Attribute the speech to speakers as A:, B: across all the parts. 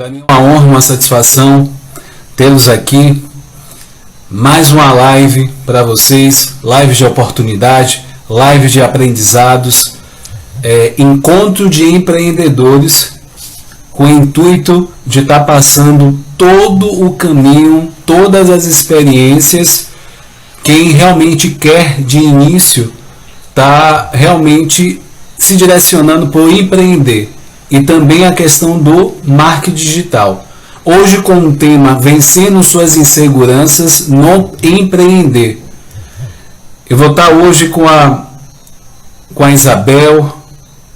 A: Para mim é uma honra, uma satisfação tê-los aqui. Mais uma live para vocês, live de oportunidade, live de aprendizados, encontro de empreendedores com o intuito de estar passando todo o caminho, todas as experiências. Quem realmente quer de início está realmente se direcionando para empreender. E também a questão do marketing digital. Hoje com o tema Vencendo Suas Inseguranças no Empreender. Eu vou estar hoje com a Isabel,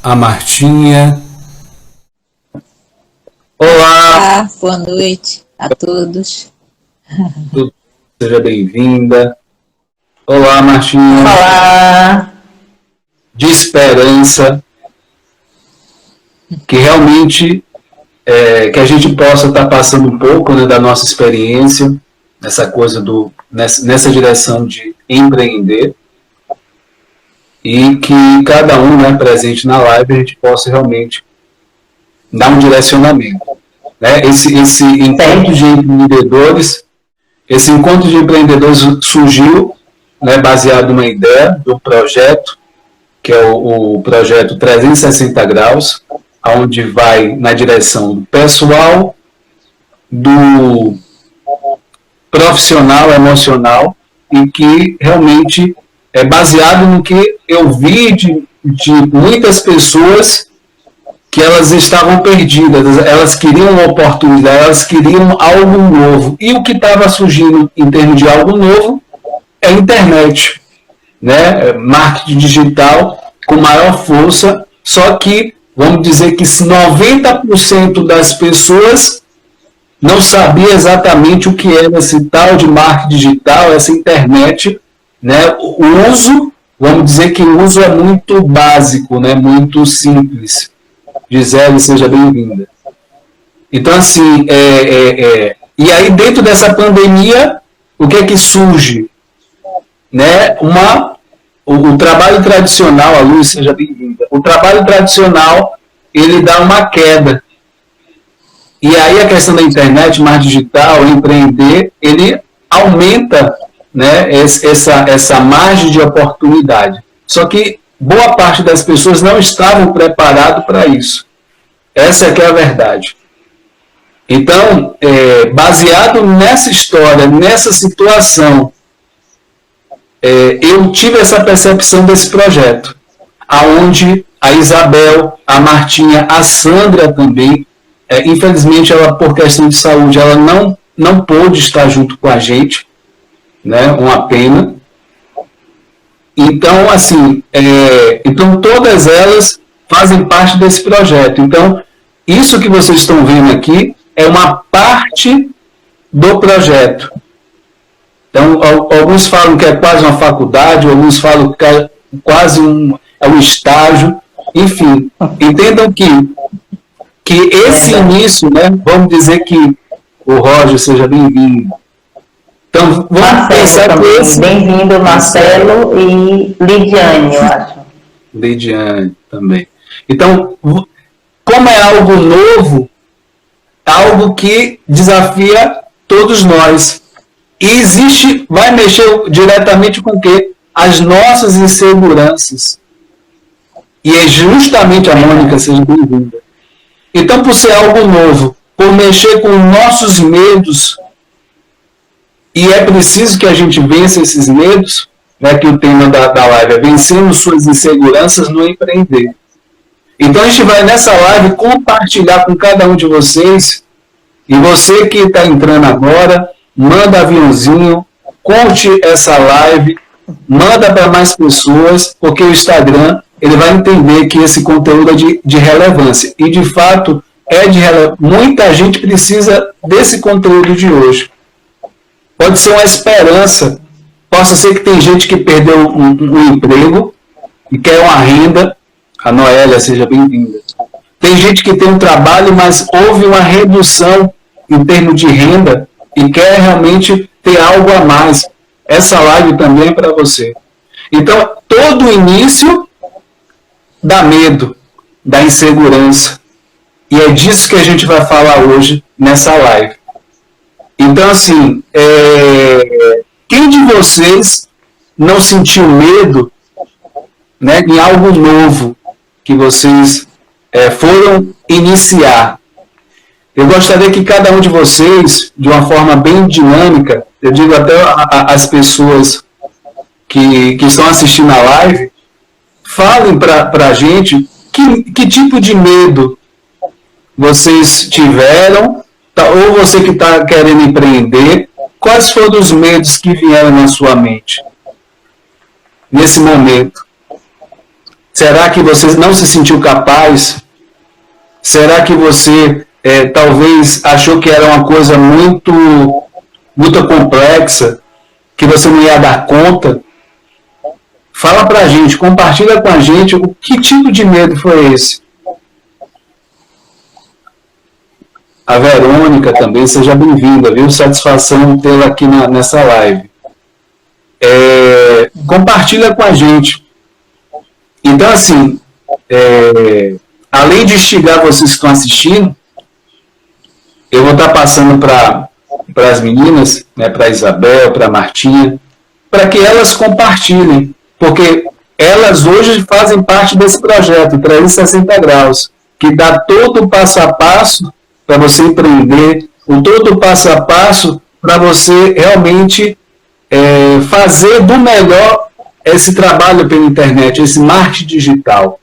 A: a Martinha.
B: Olá, boa noite a todos.
A: Seja bem-vinda. Olá, Martinha.
B: Olá.
A: De esperança. Que realmente que a gente possa estar passando um pouco, né, da nossa experiência, nessa coisa nessa direção de empreender, e que cada um, né, presente na live, a gente possa realmente dar um direcionamento. Né? Esse encontro de empreendedores surgiu, né, baseado numa ideia do projeto, que é o projeto 360 graus, onde vai na direção do pessoal, do profissional, emocional, e que realmente é baseado no que eu vi de muitas pessoas que elas estavam perdidas, elas queriam uma oportunidade, elas queriam algo novo. E o que estava surgindo em termos de algo novo é a internet, né? Marketing digital com maior força, só que vamos dizer que 90% das pessoas não sabia exatamente o que era esse tal de marketing digital, essa internet, né? O uso, vamos dizer que o uso é muito básico, né? Muito simples. Gisele, seja bem-vinda. Então, assim, e aí dentro dessa pandemia, o que é que surge? Né? O trabalho tradicional, a Luz, seja bem-vinda. O trabalho tradicional, ele dá uma queda. E aí a questão da internet, mais digital, empreender, ele aumenta, né, essa margem de oportunidade. Só que boa parte das pessoas não estavam preparadas para isso. Essa é que é a verdade. Então, baseado nessa história, nessa situação, eu tive essa percepção desse projeto, aonde a Isabel, a Martinha, a Sandra também, infelizmente ela por questão de saúde, ela não pôde estar junto com a gente, né, uma pena. Então, assim, então todas elas fazem parte desse projeto. Então, isso que vocês estão vendo aqui é uma parte do projeto. Então, alguns falam que é quase uma faculdade, alguns falam que é quase um estágio, enfim. Entendam que esse início, né, vamos dizer que o Roger seja bem-vindo. Então, vamos pensar que esse...
B: Bem-vindo, Marcelo e Lidiane, eu acho.
A: Lidiane também. Então, como é algo novo, algo que desafia todos nós. E vai mexer diretamente com o quê? As nossas inseguranças. E é justamente a Mônica, seja bem-vinda. Então, por ser algo novo, por mexer com nossos medos, e é preciso que a gente vença esses medos, né, que o tema da live é Vencendo Suas Inseguranças no Empreender. Então, a gente vai nessa live compartilhar com cada um de vocês, e você que está entrando agora, manda aviãozinho, curte essa live, manda para mais pessoas, porque o Instagram ele vai entender que esse conteúdo é de relevância. E, de fato, muita gente precisa desse conteúdo de hoje. Pode ser uma esperança. Possa ser que tem gente que perdeu um emprego e quer uma renda. A Noélia, seja bem-vinda. Tem gente que tem um trabalho, mas houve uma redução em termos de renda e quer realmente ter algo a mais. Essa live também é para você. Então, todo o início dá medo, dá insegurança. E é disso que a gente vai falar hoje nessa live. Então, assim, quem de vocês não sentiu medo, né, em algo novo que vocês foram iniciar? Eu gostaria que cada um de vocês, de uma forma bem dinâmica, eu digo até às pessoas que estão assistindo a live, falem para a gente que tipo de medo vocês tiveram, ou você que está querendo empreender, quais foram os medos que vieram na sua mente nesse momento? Será que você não se sentiu capaz? Será que você talvez achou que era uma coisa muito complexa, que você não ia dar conta? Fala pra gente, compartilha com a gente o que tipo de medo foi esse. A Verônica também, seja bem-vinda, viu? Satisfação tê-la aqui nessa live. Compartilha com a gente. Então, assim, além de instigar vocês que estão assistindo, eu vou estar passando para as meninas, né, para a Isabel, para a Martinha, para que elas compartilhem, porque elas hoje fazem parte desse projeto, 360 graus, que dá todo o passo a passo para você empreender, todo o passo a passo para você realmente fazer do melhor esse trabalho pela internet, esse marketing digital.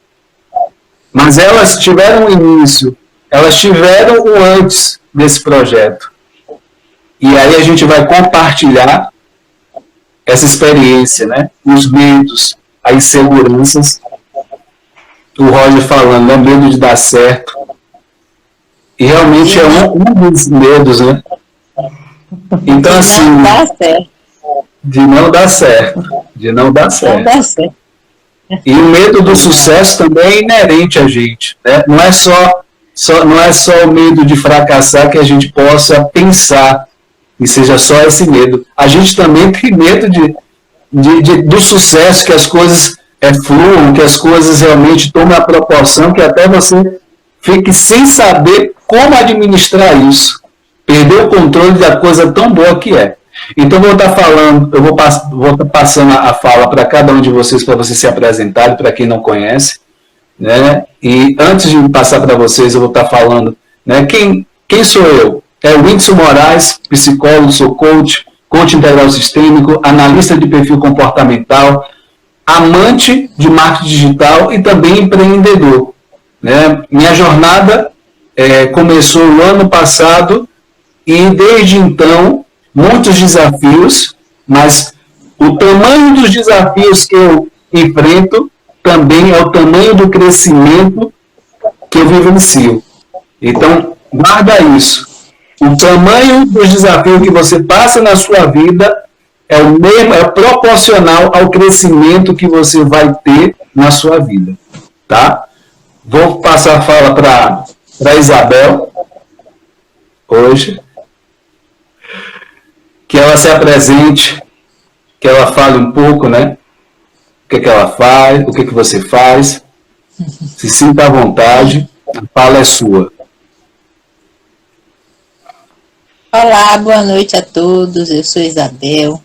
A: Mas elas tiveram o início, elas tiveram o antes desse projeto. E aí a gente vai compartilhar essa experiência, né? Os medos, as inseguranças. O Roger falando, é medo de dar certo. E realmente é um dos medos, né? Então, assim, de não dar certo. De não dar certo. E o medo do sucesso também é inerente a gente, né? Não é só o medo de fracassar que a gente possa pensar e seja só esse medo. A gente também tem medo do sucesso, que as coisas fluam, que as coisas realmente tomem a proporção que até você fique sem saber como administrar isso. Perder o controle da coisa tão boa que é. Então, eu vou estar passando a fala para cada um de vocês, para vocês se apresentarem, para quem não conhece, né? E antes de passar para vocês, eu vou estar falando, né, quem sou eu? É o Whindersson Moraes, psicólogo, sou coach integral sistêmico, analista de perfil comportamental, amante de marketing digital e também empreendedor, né? Minha jornada começou no ano passado e desde então muitos desafios, mas o tamanho dos desafios que eu enfrento também é o tamanho do crescimento que eu vivencio. Então, guarda isso. O tamanho dos desafios que você passa na sua vida é proporcional ao crescimento que você vai ter na sua vida. Tá? Vou passar a fala para a Isabel hoje. Que ela se apresente, que ela fale um pouco, né? O que ela faz, o que você faz. Se sinta à vontade, a fala é sua.
B: Olá, boa noite a todos, eu sou Isabel,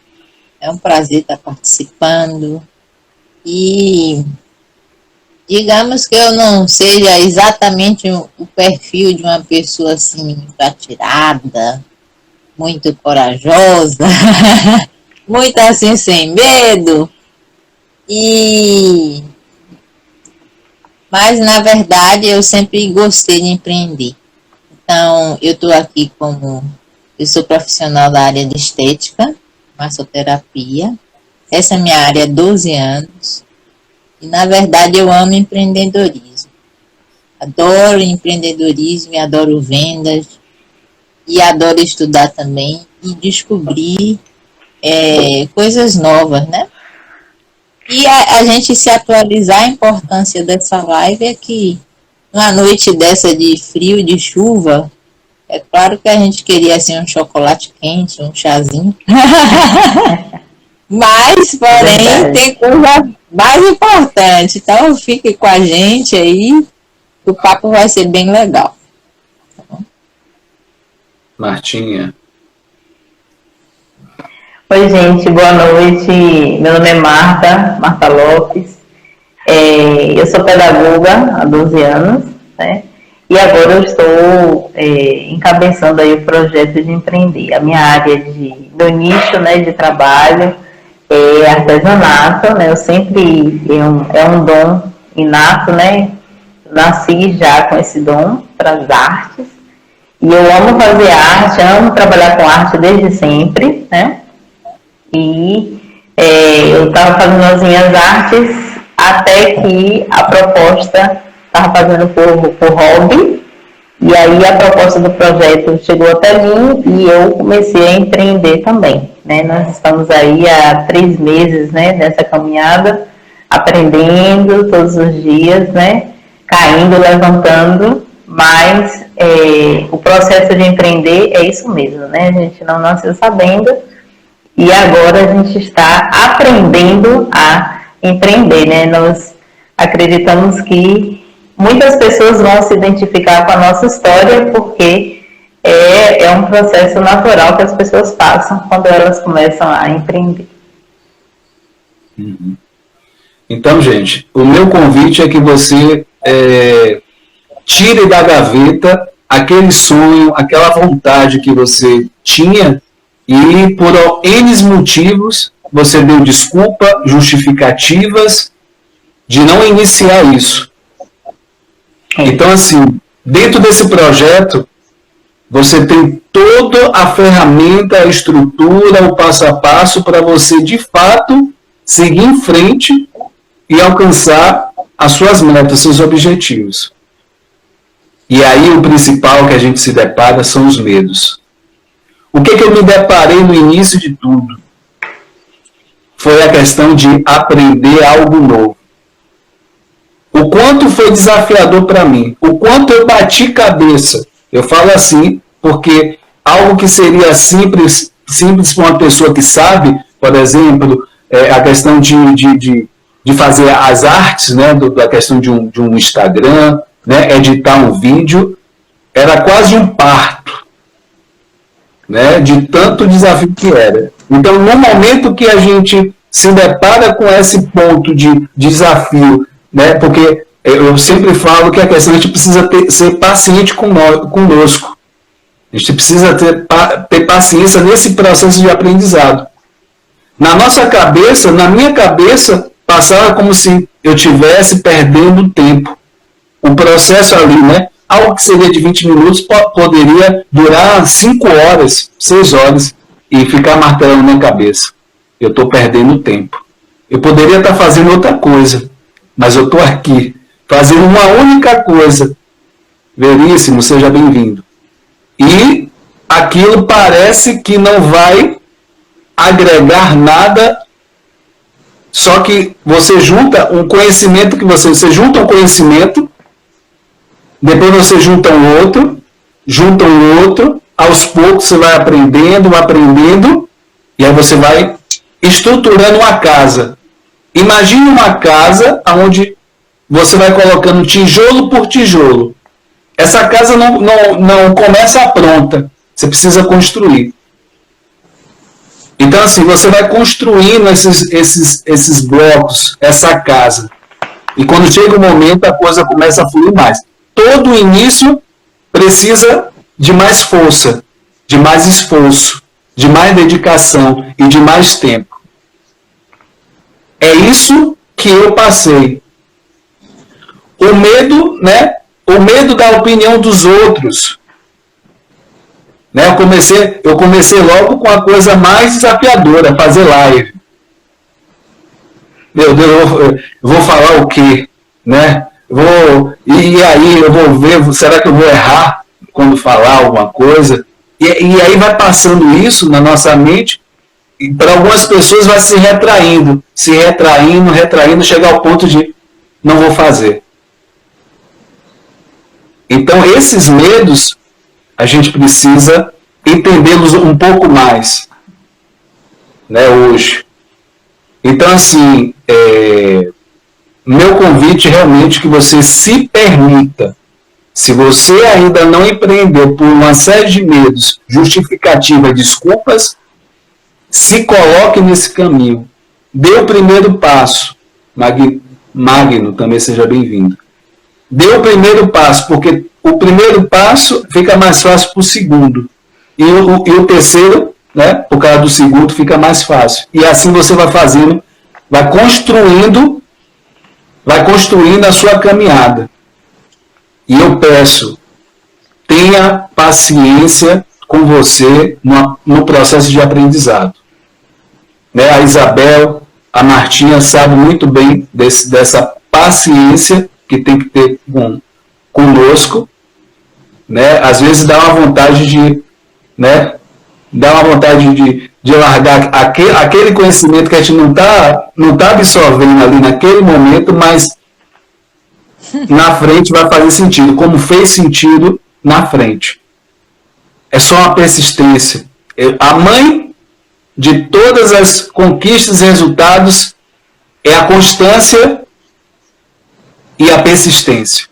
B: é um prazer estar participando e digamos que eu não seja exatamente o perfil de uma pessoa assim, muito atirada, muito corajosa, muito assim sem medo, mas na verdade eu sempre gostei de empreender. Então eu estou aqui eu sou profissional da área de estética, massoterapia, essa é a minha área há 12 anos, e na verdade eu amo empreendedorismo, adoro empreendedorismo, adoro vendas, e adoro estudar também e descobrir coisas novas, né? E a gente se atualizar, a importância dessa live é que numa noite dessa de frio, de chuva, é claro que a gente queria assim um chocolate quente, um chazinho, mas porém tem coisa mais importante, então fique com a gente aí, o papo vai ser bem legal.
A: Martinha.
C: Oi, gente, boa noite. Meu nome é Marta Lopes. Eu sou pedagoga há 12 anos, né? E agora eu estou encabeçando aí o projeto de empreender. A minha área do nicho, né, de trabalho é artesanato, né? Eu sempre, é um dom inato, né? Nasci já com esse dom para as artes. E eu amo fazer arte, amo trabalhar com arte desde sempre, né? E eu estava fazendo as minhas artes até que a proposta estava fazendo por hobby. E aí a proposta do projeto chegou até mim e eu comecei a empreender também, né? Nós estamos aí há 3 meses, né, nessa caminhada, aprendendo todos os dias, né? Caindo, levantando, mas o processo de empreender é isso mesmo, né? A gente não nasceu sabendo e agora a gente está aprendendo a empreender, né? Nós acreditamos que muitas pessoas vão se identificar com a nossa história porque é um processo natural que as pessoas passam quando elas começam a empreender.
A: Então, gente, o meu convite é que você tire da gaveta aquele sonho, aquela vontade que você tinha e por N motivos você deu desculpa, justificativas de não iniciar isso. Então, assim, dentro desse projeto, você tem toda a ferramenta, a estrutura, o passo a passo para você, de fato, seguir em frente e alcançar as suas metas, seus objetivos. E aí o principal que a gente se depara são os medos. O que eu me deparei no início de tudo? Foi a questão de aprender algo novo. O quanto foi desafiador para mim, o quanto eu bati cabeça. Eu falo assim, porque algo que seria simples para uma pessoa que sabe, por exemplo, a questão de fazer as artes, né, da questão de um Instagram, né, editar um vídeo, era quase um parto, né, de tanto desafio que era. Então, no momento que a gente se depara com esse ponto de desafio, né, porque eu sempre falo que a questão a gente precisa ser paciente conosco. A gente precisa ter paciência nesse processo de aprendizado. Na nossa cabeça, na minha cabeça, passava como se eu estivesse perdendo tempo. O processo ali, né? Algo que seria de 20 minutos poderia durar 5 horas, 6 horas e ficar martelando na cabeça. Eu estou perdendo tempo. Eu poderia estar fazendo outra coisa, mas eu estou aqui, fazendo uma única coisa. Veríssimo, seja bem-vindo. E aquilo parece que não vai agregar nada, só que você junta um conhecimento que você junta um conhecimento, depois você junta um outro, aos poucos você vai aprendendo, e aí você vai estruturando uma casa. Imagine uma casa onde você vai colocando tijolo por tijolo. Essa casa não começa pronta, você precisa construir. Então, assim, você vai construindo esses blocos, essa casa. E quando chega o momento, a coisa começa a fluir mais. Todo início precisa de mais força, de mais esforço, de mais dedicação e de mais tempo. É isso que eu passei. O medo, né? O medo da opinião dos outros. Né? Eu comecei logo com a coisa mais desafiadora, fazer live. Meu Deus, eu vou falar o quê? Né? E aí eu vou ver, será que eu vou errar quando falar alguma coisa? E aí vai passando isso na nossa mente, e para algumas pessoas vai se retraindo, chegar ao ponto de não vou fazer. Então esses medos, a gente precisa entendê-los um pouco mais, né, hoje. Então, assim, meu convite realmente é que você se permita Se você ainda não empreendeu por uma série de medos, justificativas, desculpas, se coloque nesse caminho. Dê o primeiro passo. Magno, também seja bem-vindo. Dê o primeiro passo, porque o primeiro passo fica mais fácil para o segundo. E o terceiro, né, por causa do segundo, fica mais fácil. E assim você vai fazendo, vai construindo a sua caminhada. E eu peço, tenha paciência com você no processo de aprendizado. Né? A Isabel, a Martinha sabe muito bem dessa paciência que tem que ter conosco. Né? Às vezes dá uma vontade de, né? Dá uma vontade de largar aquele conhecimento que a gente não tá absorvendo ali naquele momento, mas na frente vai fazer sentido, como fez sentido na frente. É só uma persistência. A mãe de todas as conquistas e resultados é a constância e a persistência.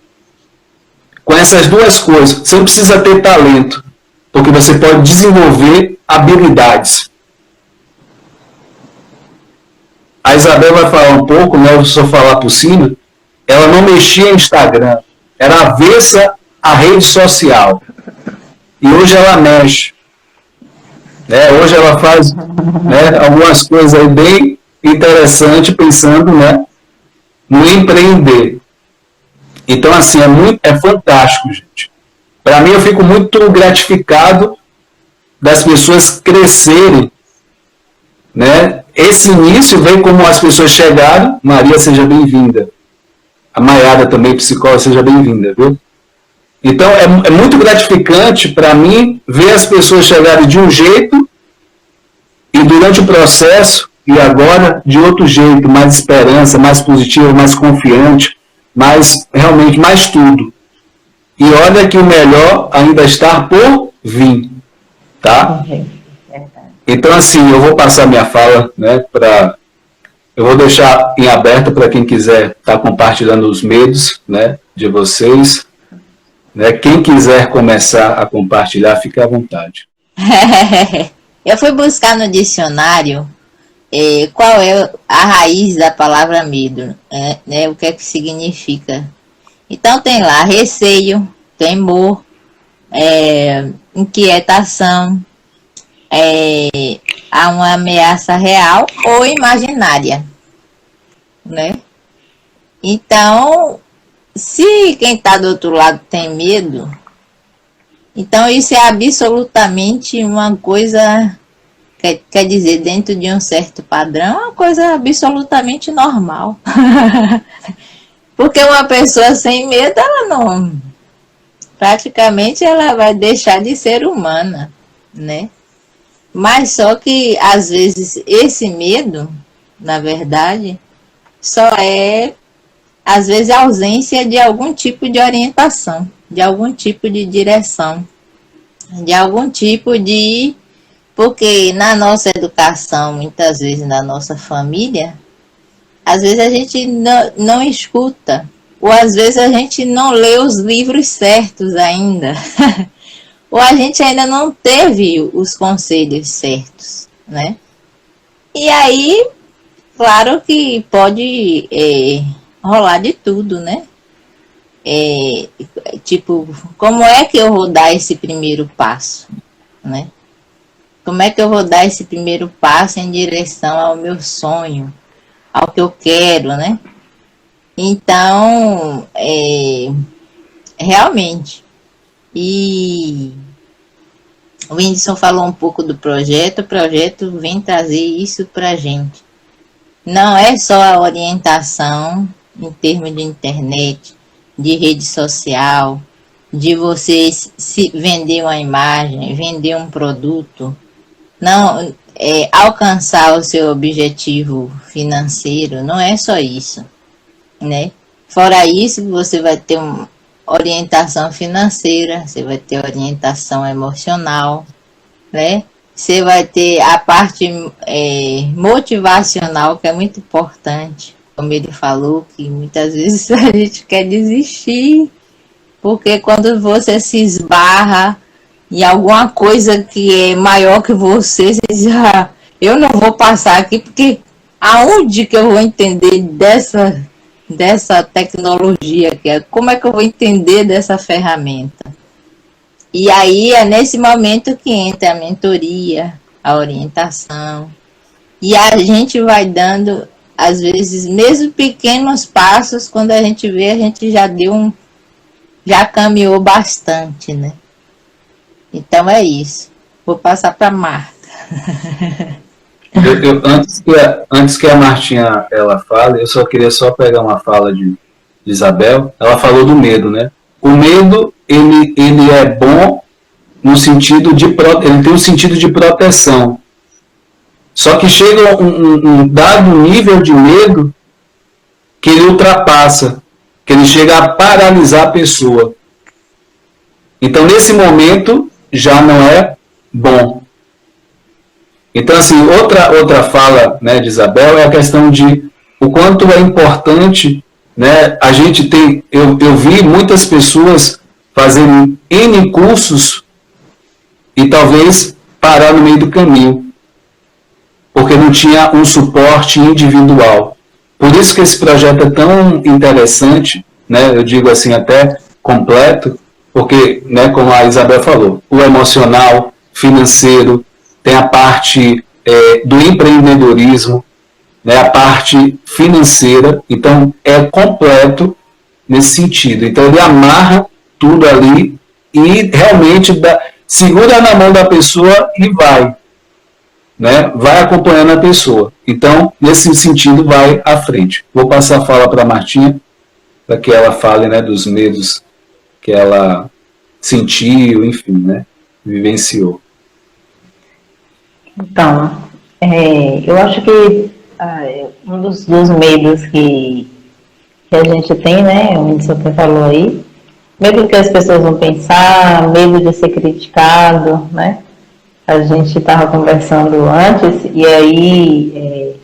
A: Com essas duas coisas, você não precisa ter talento, porque você pode desenvolver habilidades. A Isabel vai falar um pouco, né? Eu vou só falar por cima. Ela não mexia em Instagram, era avessa à rede social. E hoje ela mexe. Né? Hoje ela faz, né, algumas coisas aí bem interessantes, pensando, né, no empreender. Então, assim, é fantástico, gente. Para mim, eu fico muito gratificado das pessoas crescerem. Né? Esse início vem como as pessoas chegaram. Maria, seja bem-vinda. A Maiara também, psicóloga, seja bem-vinda, viu? Então, é muito gratificante para mim ver as pessoas chegarem de um jeito e durante o processo, e agora de outro jeito, mais esperança, mais positiva, mais confiante, realmente mais tudo. E olha que o melhor ainda está por vir, tá? Então, assim, eu vou passar minha fala, né, eu vou deixar em aberto para quem quiser estar compartilhando os medos, né, de vocês. Né? Quem quiser começar a compartilhar, fique à vontade.
B: Eu fui buscar no dicionário qual é a raiz da palavra medo, né? O que é que significa. Então tem lá receio, temor, inquietação, a uma ameaça real ou imaginária, né? Então, se quem está do outro lado tem medo, então isso é absolutamente uma coisa, quer dizer, dentro de um certo padrão, uma coisa absolutamente normal. Porque uma pessoa sem medo, ela não, praticamente ela vai deixar de ser humana, né? Mas só que, às vezes, esse medo, na verdade, só é, às vezes, a ausência de algum tipo de orientação, de algum tipo de direção, de algum tipo de... Porque na nossa educação, muitas vezes, na nossa família, às vezes a gente não escuta, ou às vezes a gente não lê os livros certos ainda. Ou a gente ainda não teve os conselhos certos, né? E aí, claro que pode rolar de tudo, né? Tipo, como é que eu vou dar esse primeiro passo, né? Como é que eu vou dar esse primeiro passo em direção ao meu sonho, ao que eu quero, né? Então, realmente... E o Whindersson falou um pouco do projeto, o projeto vem trazer isso para a gente. Não é só a orientação em termos de internet, de rede social, de você se vender uma imagem, vender um produto, não alcançar o seu objetivo financeiro, não é só isso, né? Fora isso, você vai ter orientação financeira, você vai ter orientação emocional, né? Você vai ter a parte motivacional, que é muito importante, como ele falou, que muitas vezes a gente quer desistir, Porque quando você se esbarra em alguma coisa que é maior que você diz, eu não vou passar aqui, porque aonde que eu vou entender dessa tecnologia que é? Como é que eu vou entender dessa ferramenta? E aí é nesse momento que entra a mentoria, a orientação. E a gente vai dando, às vezes, mesmo pequenos passos, quando a gente vê, a gente já caminhou bastante, né? Então é isso. Vou passar para Marta.
A: Antes que a Martinha ela fale, eu queria pegar uma fala de Isabel. Ela falou do medo, né? O medo, ele é bom no sentido ele tem um sentido de proteção. Só que chega um dado nível de medo que ele ultrapassa, que ele chega a paralisar a pessoa. Então, nesse momento, já não é bom. Então, assim, outra fala, né, de Isabel é a questão de o quanto é importante, né, a gente tem, eu vi muitas pessoas fazendo N cursos e talvez parar no meio do caminho, porque não tinha um suporte individual. Por isso que esse projeto é tão interessante, né, eu digo assim, até completo, porque, né, como a Isabel falou, o emocional, financeiro, tem a parte do empreendedorismo, né, a parte financeira, então é completo nesse sentido. Então ele amarra tudo ali e realmente segura na mão da pessoa e vai, né, vai acompanhando a pessoa. Então, nesse sentido, vai à frente. Vou passar a fala para a Martinha, para que ela fale, né, dos medos que ela sentiu, enfim, né, vivenciou.
C: Então, eu acho que um dos medos que a gente tem, né, o Whindersson até falou aí, medo do que as pessoas vão pensar, medo de ser criticado, né? A gente estava conversando antes e aí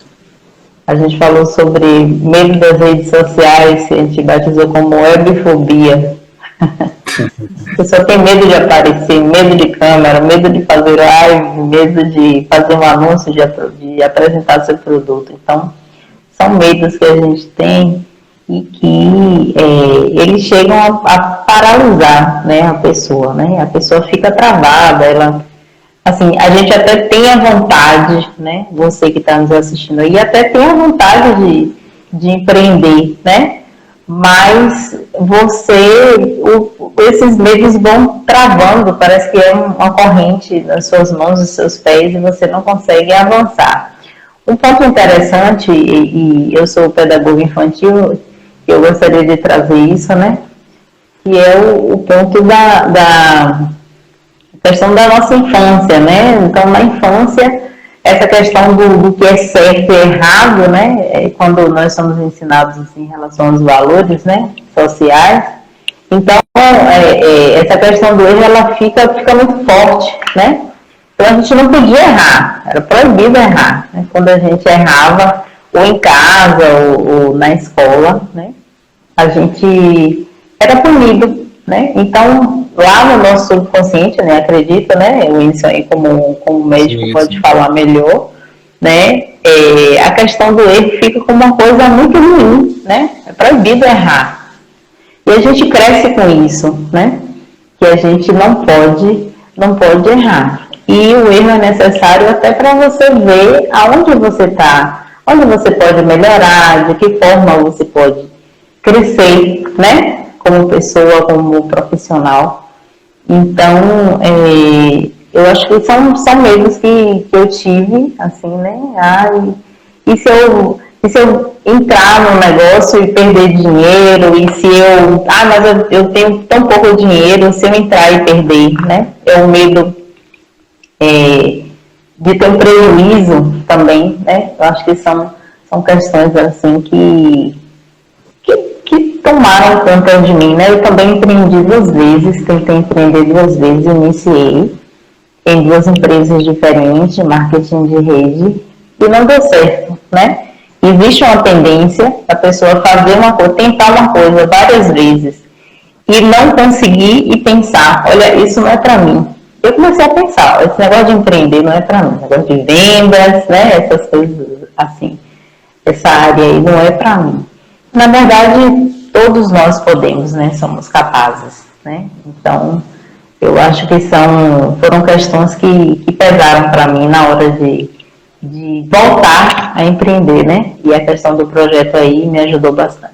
C: a gente falou sobre medo das redes sociais, que a gente batizou como webfobia. A pessoa tem medo de aparecer, medo de câmera, medo de fazer live, medo de fazer um anúncio, de apresentar seu produto. Então, são medos que a gente tem e que eles chegam a paralisar, né, a pessoa, né? A pessoa fica travada, ela, assim, a gente até tem a vontade, né, você que está nos assistindo aí, até tem a vontade de empreender, né? Mas esses medos vão travando, parece que é uma corrente nas suas mãos, nos seus pés, e você não consegue avançar. Um ponto interessante, e eu sou pedagoga infantil, eu gostaria de trazer isso, né? Que é o ponto da questão da nossa infância, né? Então, na infância, essa questão do que é certo e errado, né? Quando nós somos ensinados assim, em relação aos valores, né, sociais. Então, essa questão do erro, ela fica muito forte, né? Então, a gente não podia errar, era proibido errar, né? Quando a gente errava, ou em casa, ou na escola, né? A gente era punido, né? Então, lá no nosso subconsciente, né, acredito, né, o Whindersson aí como médico pode falar melhor, né, a questão do erro fica como uma coisa muito ruim, né, é proibido errar. E a gente cresce com isso, né, que a gente não pode errar. E o erro é necessário até para você ver aonde você está, onde você pode melhorar, de que forma você pode crescer, né, como pessoa, como profissional. Então, eu acho que são medos que eu tive, assim, né? E se eu entrar no negócio e perder dinheiro, e se mas eu tenho tão pouco dinheiro, se eu entrar e perder, né? É o medo de ter um prejuízo também, né? Eu acho que são questões, assim, que tomaram conta de mim, né? Eu também empreendi 2 vezes, tentei empreender 2 vezes, iniciei em 2 empresas diferentes, de marketing de rede, e não deu certo, né? Existe uma tendência da pessoa fazer uma coisa, tentar uma coisa várias vezes, e não conseguir e pensar, olha, isso não é para mim. Eu comecei a pensar, esse negócio de empreender não é para mim, negócio de vendas, né, essas coisas assim, essa área aí não é para mim. Na verdade, todos nós podemos, né, somos capazes, né, então eu acho que foram questões que pesaram para mim na hora de voltar a empreender, né, e a questão do projeto aí me ajudou bastante.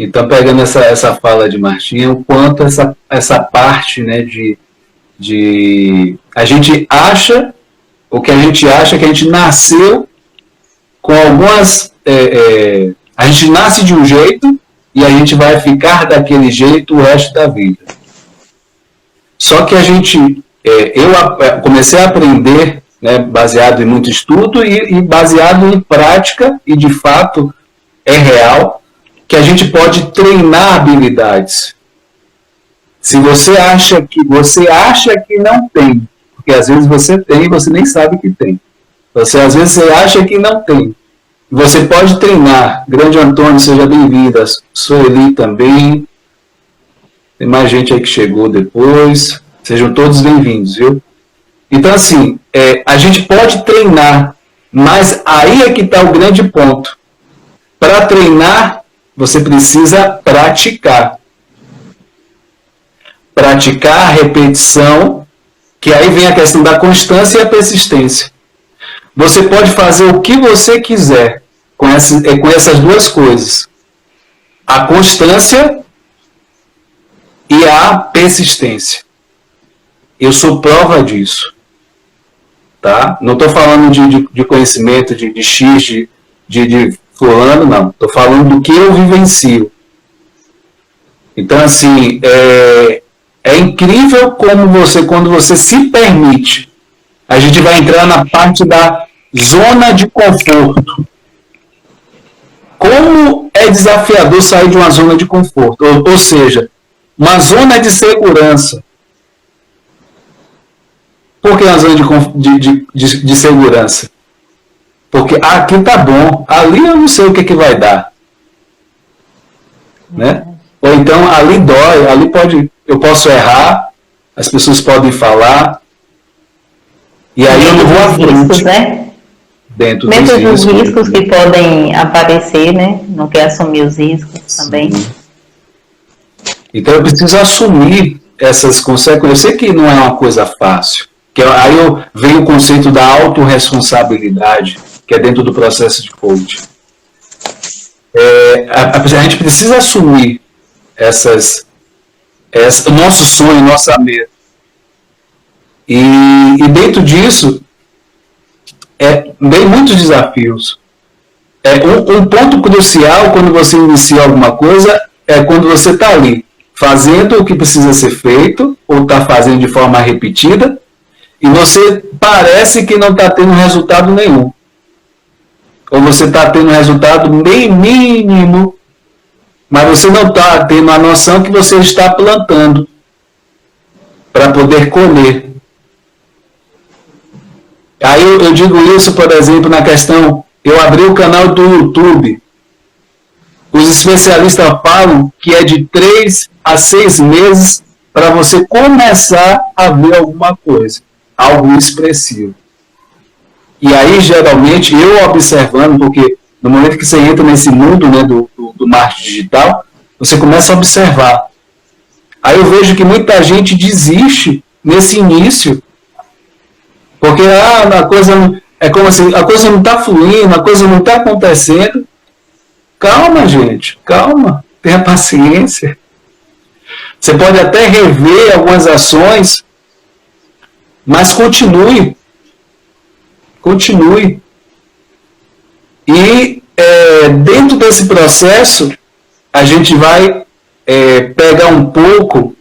A: Então, pegando essa fala de Martinha, o quanto essa parte, né, a gente acha, o que a gente acha que a gente nasceu com algumas... a gente nasce de um jeito e a gente vai ficar daquele jeito o resto da vida. Só que eu comecei a aprender, né, baseado em muito estudo e baseado em prática, e de fato é real, que a gente pode treinar habilidades. Se você acha que não tem, porque às vezes você tem e você nem sabe que tem. Às vezes você acha que não tem. Você pode treinar. Grande Antônio, seja bem-vinda. Sueli também. Tem mais gente aí que chegou depois. Sejam todos bem-vindos, viu? Então, assim, a gente pode treinar, mas aí é que está o grande ponto. Para treinar, você precisa praticar. Praticar, repetição, que aí vem a questão da constância e a persistência. Você pode fazer o que você quiser com essas duas coisas. A constância e a persistência. Eu sou prova disso. Tá? Não estou falando de conhecimento, de X, de fulano, não. Estou falando do que eu vivencio. Então, assim, é incrível como quando você se permite, a gente vai entrar na parte da zona de conforto. Como é desafiador sair de uma zona de conforto, ou seja, uma zona de segurança. Por que uma zona de segurança? Porque aqui tá bom, ali eu não sei o que vai dar. Né? Ou então ali dói, eu posso errar, as pessoas podem falar, e aí eu não vou à frente.
C: Riscos, né?
A: Dentro
C: dos riscos que podem aparecer, né? Não quer assumir os riscos também.
A: Sim. Então eu preciso assumir essas consequências. Eu sei que não é uma coisa fácil. Aí vem o conceito da autorresponsabilidade, que é dentro do processo de coaching. A gente precisa assumir o nosso sonho, nossa meta. E dentro disso, vem muitos desafios. Um ponto crucial quando você inicia alguma coisa é quando você está ali, fazendo o que precisa ser feito, ou está fazendo de forma repetida, e você parece que não está tendo resultado nenhum. Ou você está tendo resultado bem mínimo, mas você não está tendo a noção que você está plantando para poder colher. Aí eu digo isso, por exemplo, na questão, eu abri o canal do YouTube. Os especialistas falam que é de 3 a 6 meses para você começar a ver alguma coisa, algo expressivo. E aí, geralmente, eu observando, porque no momento que você entra nesse mundo, né, do marketing digital, você começa a observar. Aí eu vejo que muita gente desiste nesse início, porque a coisa é como assim, a coisa não está fluindo, a coisa não está acontecendo. Calma, gente, calma, tenha paciência. Você pode até rever algumas ações, mas continue. Continue. E dentro desse processo, a gente vai pegar um pouco,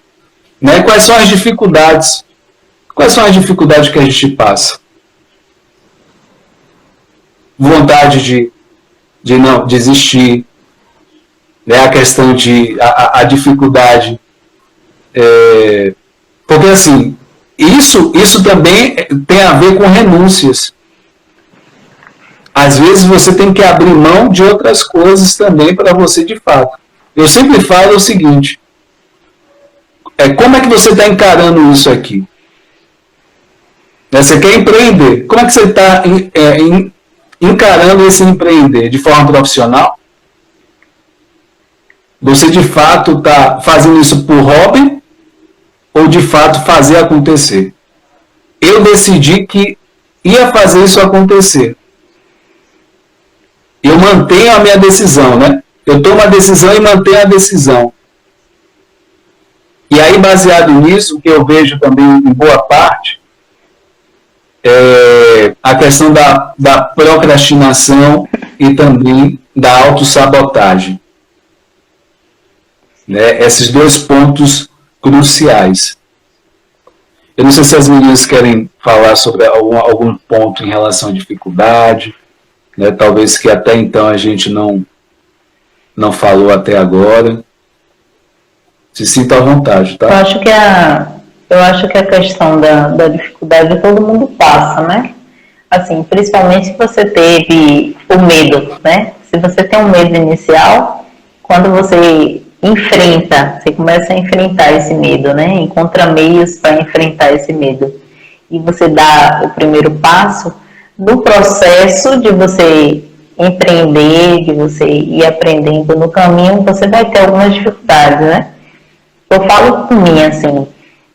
A: né, quais são as dificuldades. Quais são as dificuldades que a gente passa? Vontade de não desistir, né, a questão a dificuldade. Porque assim, isso também tem a ver com renúncias. Às vezes você tem que abrir mão de outras coisas também para você, de fato. eu sempre falo o seguinte, como é que você está encarando isso aqui? Você quer empreender, como é que você está encarando esse empreender? De forma profissional? Você de fato está fazendo isso por hobby ou de fato fazer acontecer? Eu decidi que ia fazer isso acontecer. Eu mantenho a minha decisão, né? Eu tomo a decisão e mantenho a decisão. E aí, baseado nisso, o que eu vejo também em boa parte é a questão da procrastinação e também da autossabotagem. Né? Esses dois pontos cruciais. Eu não sei se as meninas querem falar sobre algum ponto em relação à dificuldade, né? Talvez que até então a gente não falou até agora. Se sinta à vontade, tá?
C: Eu acho que a questão da dificuldade todo mundo passa, né? Assim, principalmente se você teve o medo, né? Se você tem um medo inicial, quando você enfrenta, você começa a enfrentar esse medo, né? Encontra meios para enfrentar esse medo. E você dá o primeiro passo, no processo de você empreender, de você ir aprendendo no caminho, você vai ter algumas dificuldades, né? Eu falo por mim, assim,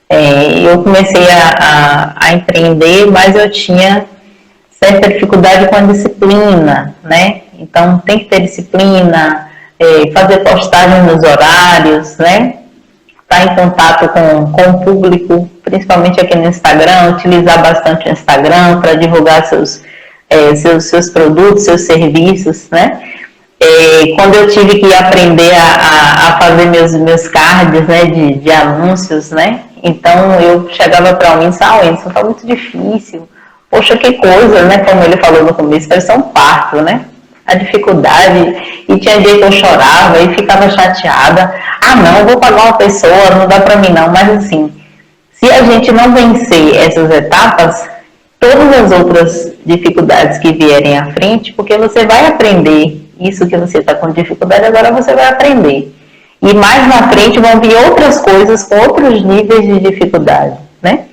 C: eu comecei a empreender, mas eu tinha certa dificuldade com a disciplina, né? Então, tem que ter disciplina, fazer postagem nos horários, né? Estar em contato com o público, principalmente aqui no Instagram, utilizar bastante o Instagram para divulgar seus produtos, seus serviços, né? Quando eu tive que aprender a fazer meus cards, né, de anúncios, né? Então eu chegava para o Whindersson, tá muito difícil. Poxa, que coisa, né? Como ele falou no começo, parece um parto, né? A dificuldade, e tinha dia que eu chorava e ficava chateada. Ah, não, eu vou pagar uma pessoa, não dá para mim não. Mas assim, se a gente não vencer essas etapas, todas as outras dificuldades que vierem à frente, porque você vai aprender isso que você está com dificuldade, agora você vai aprender. E mais na frente vão vir outras coisas com outros níveis de dificuldade, né?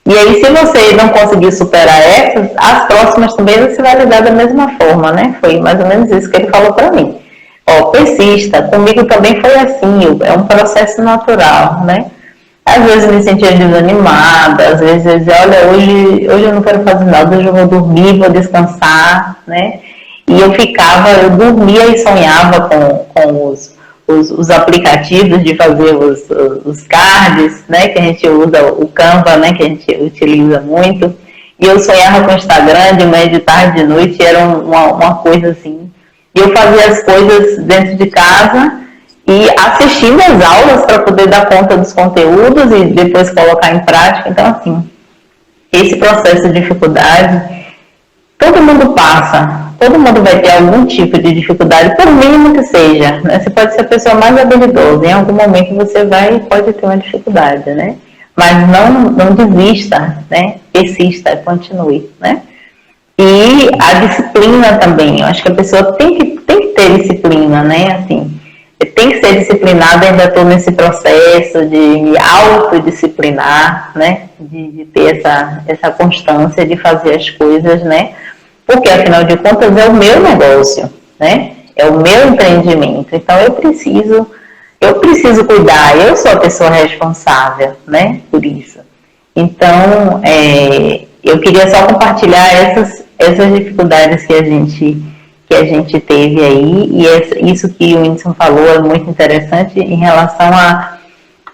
C: E aí, se você não conseguir superar essas, as próximas também você vai lidar da mesma forma, né? Foi mais ou menos isso que ele falou para mim. Persista. Comigo também foi assim, é um processo natural, né? Às vezes me sentia desanimada, às vezes eu dizia, olha, hoje eu não quero fazer nada, hoje eu vou dormir, vou descansar, né? E eu dormia e sonhava com os aplicativos de fazer os cards, né, que a gente usa, o Canva, né, que a gente utiliza muito, e eu sonhava com o Instagram de manhã, de tarde, de noite, era uma coisa assim. E eu fazia as coisas dentro de casa e assistindo as aulas para poder dar conta dos conteúdos e depois colocar em prática. Então, assim, esse processo de dificuldade, todo mundo passa. Todo mundo vai ter algum tipo de dificuldade, por mínimo que seja, né? Você pode ser a pessoa mais habilidosa, em algum momento você pode ter uma dificuldade, né? Mas não desista, né? Persista, continue, né? E a disciplina também, eu acho que a pessoa tem que ter disciplina, né? Assim, tem que ser disciplinada, ainda estou nesse processo de me autodisciplinar, né? De ter essa constância de fazer as coisas, né? Porque, afinal de contas, é o meu negócio, né? É o meu empreendimento. Então, eu preciso cuidar. Eu sou a pessoa responsável, né? Por isso. Então, eu queria só compartilhar essas dificuldades que a gente teve aí. E isso que o Whindersson falou é muito interessante em relação a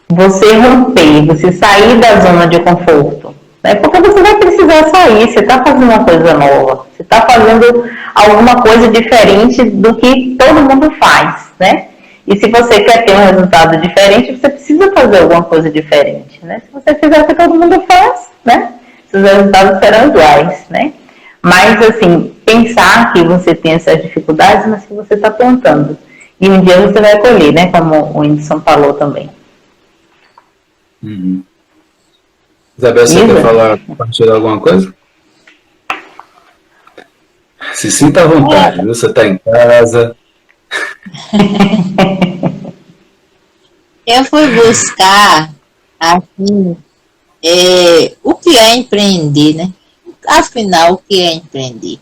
C: você romper, você sair da zona de conforto. Porque você vai precisar sair, você está fazendo uma coisa nova, você está fazendo alguma coisa diferente do que todo mundo faz, né? E se você quer ter um resultado diferente, você precisa fazer alguma coisa diferente, né? Se você fizer o que todo mundo faz, né? Os resultados serão iguais, né? Mas, assim, pensar que você tem essas dificuldades, mas que você está plantando. E um dia você vai colher, né? Como o Whindersson falou também.
A: Uhum. Isabel, você quer compartilhar alguma coisa? Se sinta à vontade, viu? Você está em casa.
B: Eu fui buscar, assim, o que é empreender, né? Afinal, o que é empreender?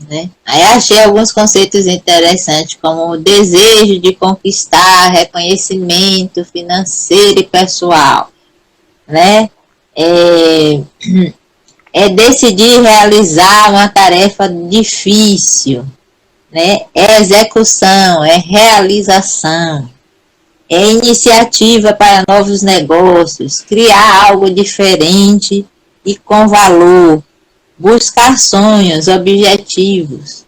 B: Né? Aí achei alguns conceitos interessantes, como o desejo de conquistar reconhecimento financeiro e pessoal, né? É decidir realizar uma tarefa difícil, né? É execução, é realização, é iniciativa para novos negócios, criar algo diferente e com valor, buscar sonhos, objetivos.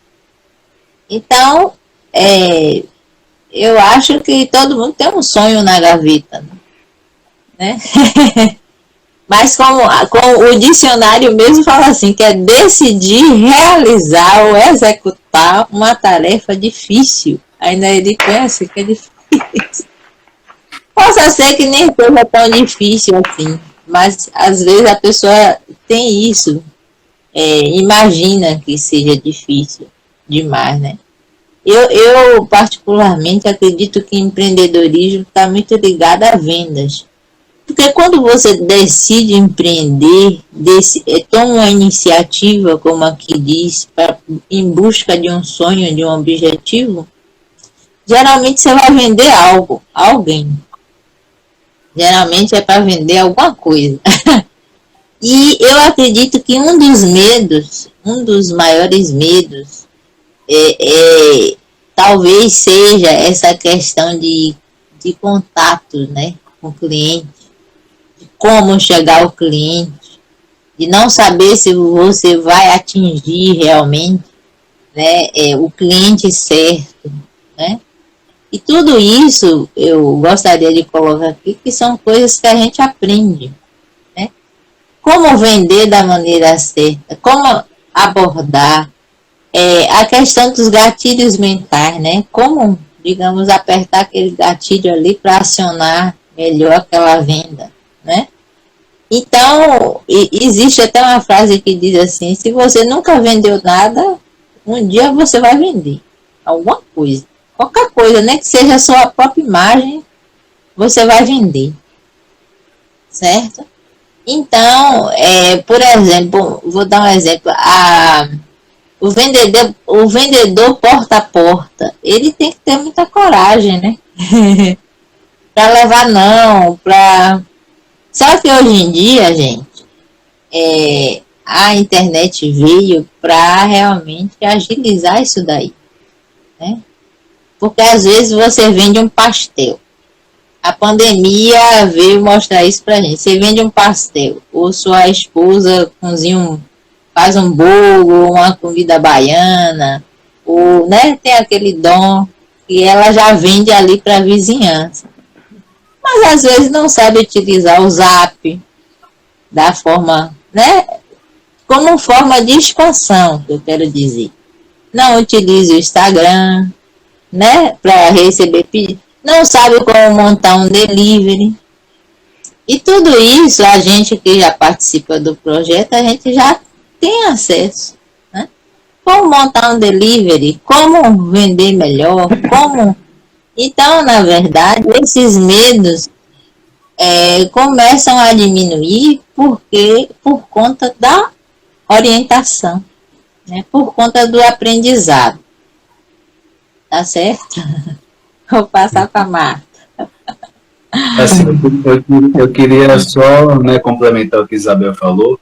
B: Então, eu acho que todo mundo tem um sonho na gaveta, né? Mas como o dicionário mesmo fala assim, que é decidir realizar ou executar uma tarefa difícil. Ainda ele pensa que é difícil. Possa ser que nem seja tão difícil assim, mas às vezes a pessoa tem isso, imagina que seja difícil demais, né? Eu particularmente acredito que empreendedorismo está muito ligado a vendas. Porque quando você decide empreender, toma uma iniciativa, como aqui diz, em busca de um sonho, de um objetivo, geralmente você vai vender algo, alguém. Geralmente é para vender alguma coisa. E eu acredito que um dos maiores medos, talvez seja essa questão de contato, né, com o cliente, de como chegar ao cliente, de não saber se você vai atingir realmente, né, o cliente certo, né? E tudo isso eu gostaria de colocar aqui, que são coisas que a gente aprende, né? Como vender da maneira certa, como abordar, a questão dos gatilhos mentais, né? Como, digamos, apertar aquele gatilho ali para acionar melhor aquela venda, né? Então, existe até uma frase que diz assim, se você nunca vendeu nada, um dia você vai vender alguma coisa. Qualquer coisa, né? Que seja a sua própria imagem, você vai vender. Certo? Então, por exemplo, vou dar um exemplo. O vendedor porta a porta, ele tem que ter muita coragem, né? Para levar não, Só que hoje em dia, gente, a internet veio para realmente agilizar isso daí, né? Porque às vezes você vende um pastel. A pandemia veio mostrar isso pra gente. Você vende um pastel, ou sua esposa faz um bolo, uma comida baiana, ou, né, tem aquele dom que ela já vende ali para a vizinhança. Mas às vezes não sabe utilizar o Zap da forma, né, como forma de expansão, que eu quero dizer. Não utilize o Instagram, né, para receber pedido, não sabe como montar um delivery. E tudo isso, a gente que já participa do projeto, a gente já tem acesso, né? Como montar um delivery, como vender melhor, como... Então, na verdade, esses medos começam a diminuir por conta da orientação, né? Por conta do aprendizado. Tá certo? Vou passar para a Marta.
A: Assim, eu queria só, né, complementar o que a Isabel falou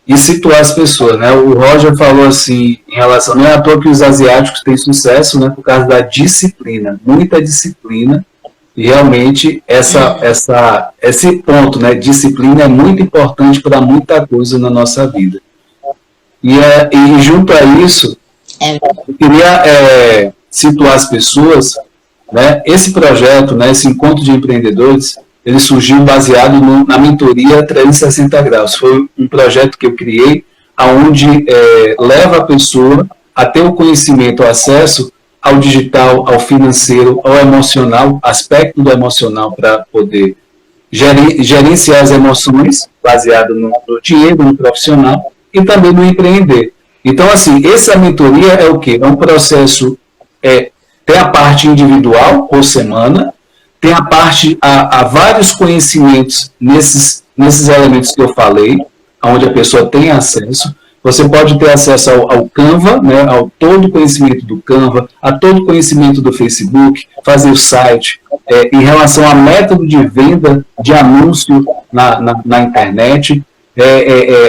A: e situar as pessoas, né? O Roger falou assim, em relação, não é à toa que os asiáticos têm sucesso, né, por causa da disciplina, muita disciplina, e realmente esse ponto, né, disciplina é muito importante para muita coisa na nossa vida. E junto a isso, eu queria situar as pessoas, né, esse projeto, né, esse encontro de empreendedores, ele surgiu baseado na mentoria 360 graus. Foi um projeto que eu criei, onde leva a pessoa a ter o conhecimento, o acesso ao digital, ao financeiro, ao emocional, aspecto do emocional para poder gerenciar as emoções, baseado no dinheiro, no profissional, e também no empreender. Então, assim, essa mentoria é o quê? É um processo, tem a parte individual, por semana, tem a parte, há vários conhecimentos nesses elementos que eu falei, onde a pessoa tem acesso. Você pode ter acesso ao Canva, né, ao todo o conhecimento do Canva, a todo o conhecimento do Facebook, fazer o site, em relação a método de venda de anúncio na internet,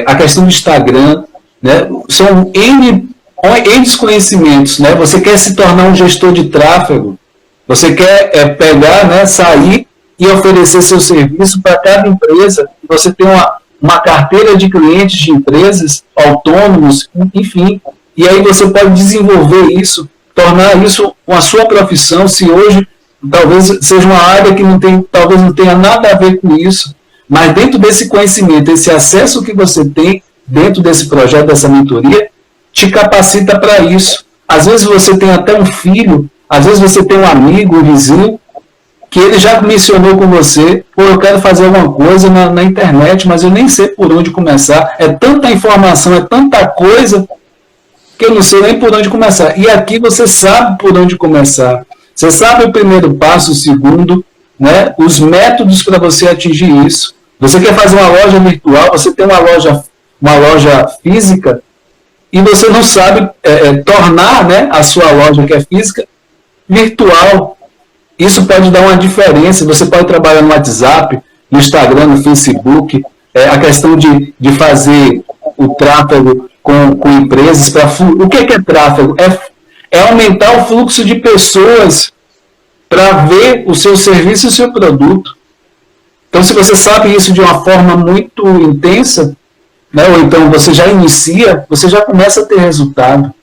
A: a questão do Instagram, né, são N conhecimentos, né? Você quer se tornar um gestor de tráfego, você quer pegar, né, sair e oferecer seu serviço para cada empresa, você tem uma carteira de clientes de empresas, autônomos, enfim, e aí você pode desenvolver isso, tornar isso uma sua profissão, se hoje talvez seja uma área que talvez não tenha nada a ver com isso, mas dentro desse conhecimento, esse acesso que você tem dentro desse projeto, dessa mentoria, te capacita para isso. Às vezes você tem até um filho, às vezes você tem um amigo, um vizinho, que ele já mencionou com você, pô, eu quero fazer alguma coisa na internet, mas eu nem sei por onde começar. É tanta informação, é tanta coisa, que eu não sei nem por onde começar. E aqui você sabe por onde começar. Você sabe o primeiro passo, o segundo, né? Os métodos para você atingir isso. Você quer fazer uma loja virtual, você tem uma loja física, e você não sabe tornar, né, a sua loja que é física virtual. Isso pode dar uma diferença. Você pode trabalhar no WhatsApp, no Instagram, no Facebook, a questão de fazer o tráfego com empresas. O que é tráfego? É aumentar o fluxo de pessoas para ver o seu serviço e o seu produto. Então, se você sabe isso de uma forma muito intensa, né, ou então você já inicia, você já começa a ter resultado.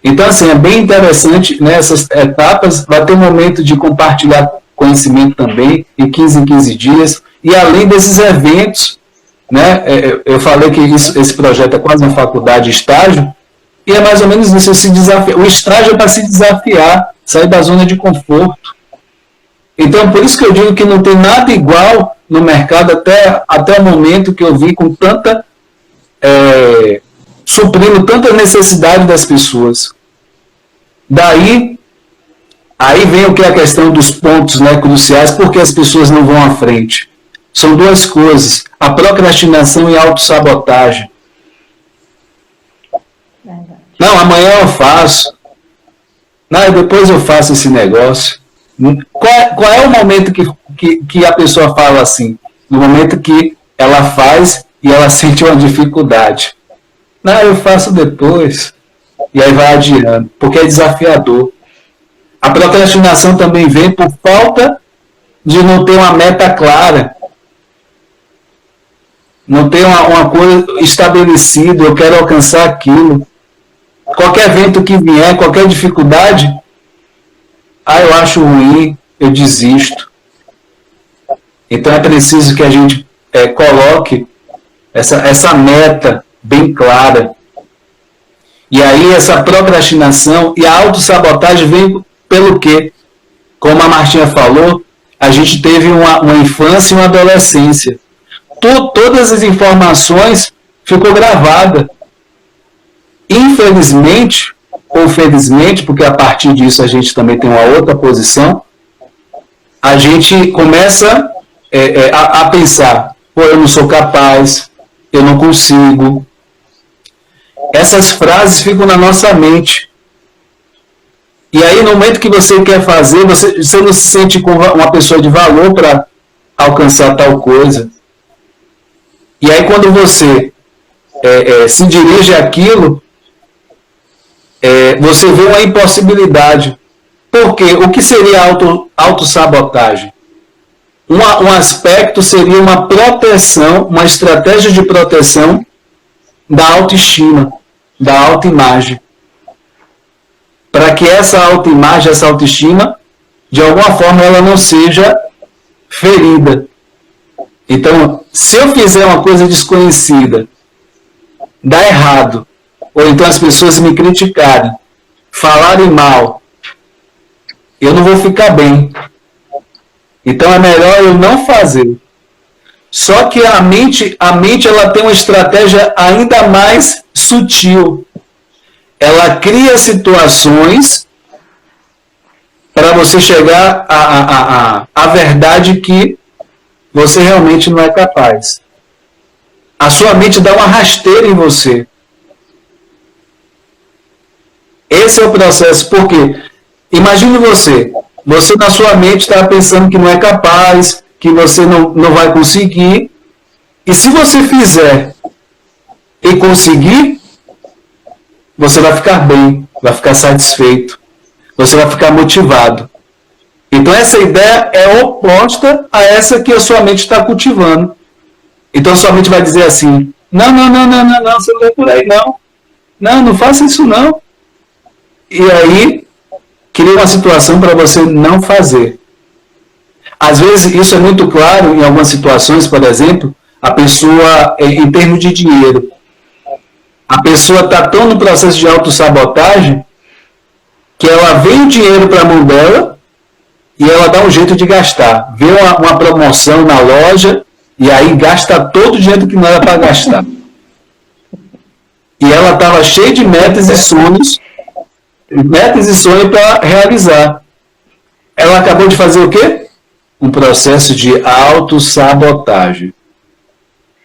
A: Então, assim, é bem interessante, né, essas etapas. Vai ter um momento de compartilhar conhecimento também, em 15 dias, e além desses eventos, né, eu falei que esse projeto é quase uma faculdade, estágio, e é mais ou menos isso, se desafiar. O estágio é para se desafiar, sair da zona de conforto. Então, por isso que eu digo que não tem nada igual no mercado até o momento que eu vi com tanta... suprindo tanta necessidade das pessoas. Aí vem o que é a questão dos pontos, né, cruciais, porque as pessoas não vão à frente. São duas coisas, a procrastinação e a autossabotagem. Não, amanhã eu faço. Não, depois eu faço esse negócio. Qual é o momento que a pessoa fala assim? No momento que ela faz e ela sente uma dificuldade. Não, eu faço depois. E aí vai adiando, porque é desafiador. A procrastinação também vem por falta de não ter uma meta clara. Não ter uma coisa estabelecida, eu quero alcançar aquilo. Qualquer evento que vier, qualquer dificuldade, eu acho ruim, eu desisto. Então é preciso que a gente coloque essa meta bem clara. E aí essa procrastinação e a autossabotagem vem pelo quê? Como a Martinha falou, a gente teve uma infância e uma adolescência. Todas as informações ficou gravada. Infelizmente, ou felizmente, porque a partir disso a gente também tem uma outra posição, a gente começa a pensar, pô, eu não sou capaz, eu não consigo. Essas frases ficam na nossa mente. E aí, no momento que você quer fazer, você não se sente como uma pessoa de valor para alcançar tal coisa. E aí, quando você se dirige àquilo, você vê uma impossibilidade. Por quê? O que seria autossabotagem? Um aspecto seria uma proteção, uma estratégia de proteção da autoestima, da autoimagem. Para que essa autoimagem, essa autoestima, de alguma forma ela não seja ferida. Então, se eu fizer uma coisa desconhecida, dá errado, ou então as pessoas me criticarem, falarem mal, eu não vou ficar bem. Então é melhor eu não fazer. Só que a mente ela tem uma estratégia ainda mais sutil. Ela cria situações para você chegar à verdade que você realmente não é capaz. A sua mente dá uma rasteira em você. Esse é o processo, porque imagine você na sua mente está pensando que não é capaz, que você não vai conseguir, e se você fizer e conseguir, você vai ficar bem, vai ficar satisfeito, você vai ficar motivado. Então essa ideia é oposta a essa que a sua mente está cultivando. Então a sua mente vai dizer assim, não, você não vai por aí não, não faça isso não. E aí, cria uma situação para você não fazer. Às vezes, isso é muito claro em algumas situações, por exemplo, a pessoa, em termos de dinheiro, a pessoa está tão no processo de autossabotagem que ela vê o dinheiro para a mão dela e ela dá um jeito de gastar. Vê uma promoção na loja e aí gasta todo o dinheiro que não era para gastar. E ela estava cheia de metas e sonhos para realizar. Ela acabou de fazer o quê? Um processo de autossabotagem.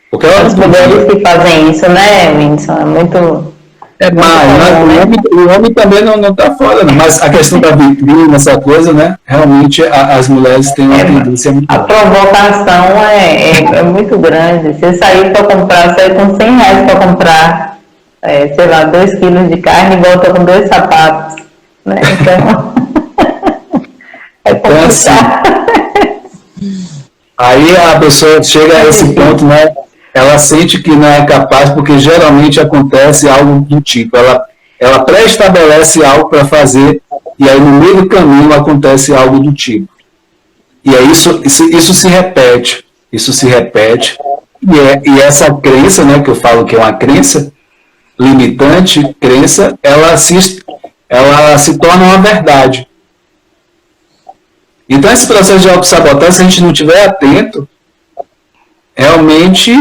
A: Porque ela
C: As mulheres que fazem isso, né, Whindersson? É muito...
A: o homem também não está fora, não. Mas a questão da vitrine, essa coisa, né? Realmente as mulheres têm uma tendência muito
C: A provocação é muito grande. Você sair para comprar, sair com R$100 para comprar, sei lá, 2 quilos de carne e volta com 2 sapatos. Né? Então, é complicado.
A: Aí a pessoa chega a esse ponto, né? Ela sente que não é capaz, porque geralmente acontece algo do tipo, ela pré-estabelece algo para fazer, e aí no meio do caminho acontece algo do tipo. E aí isso se repete, e essa crença, né, que eu falo que é uma crença limitante, ela se torna uma verdade. Então esse processo de autossabotagem, se a gente não estiver atento, realmente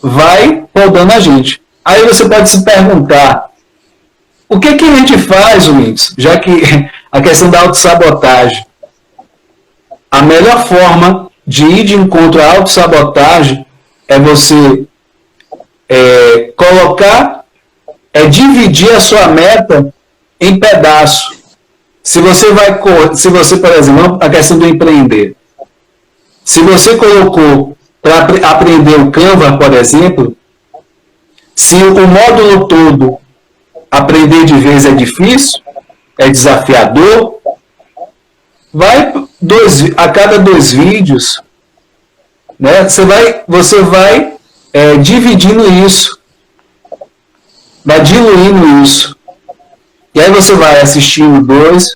A: vai podando a gente. Aí você pode se perguntar, o que a gente faz, Whindersson, já que a questão da autossabotagem, a melhor forma de ir de encontro à autossabotagem é você dividir a sua meta em pedaços. Se você, por exemplo, a questão do empreender, se você colocou para aprender o Canva, por exemplo, se o módulo todo aprender de vez é difícil, é desafiador, a cada 2 vídeos, né, você vai dividindo isso, vai diluindo isso. E aí você vai assistindo 2,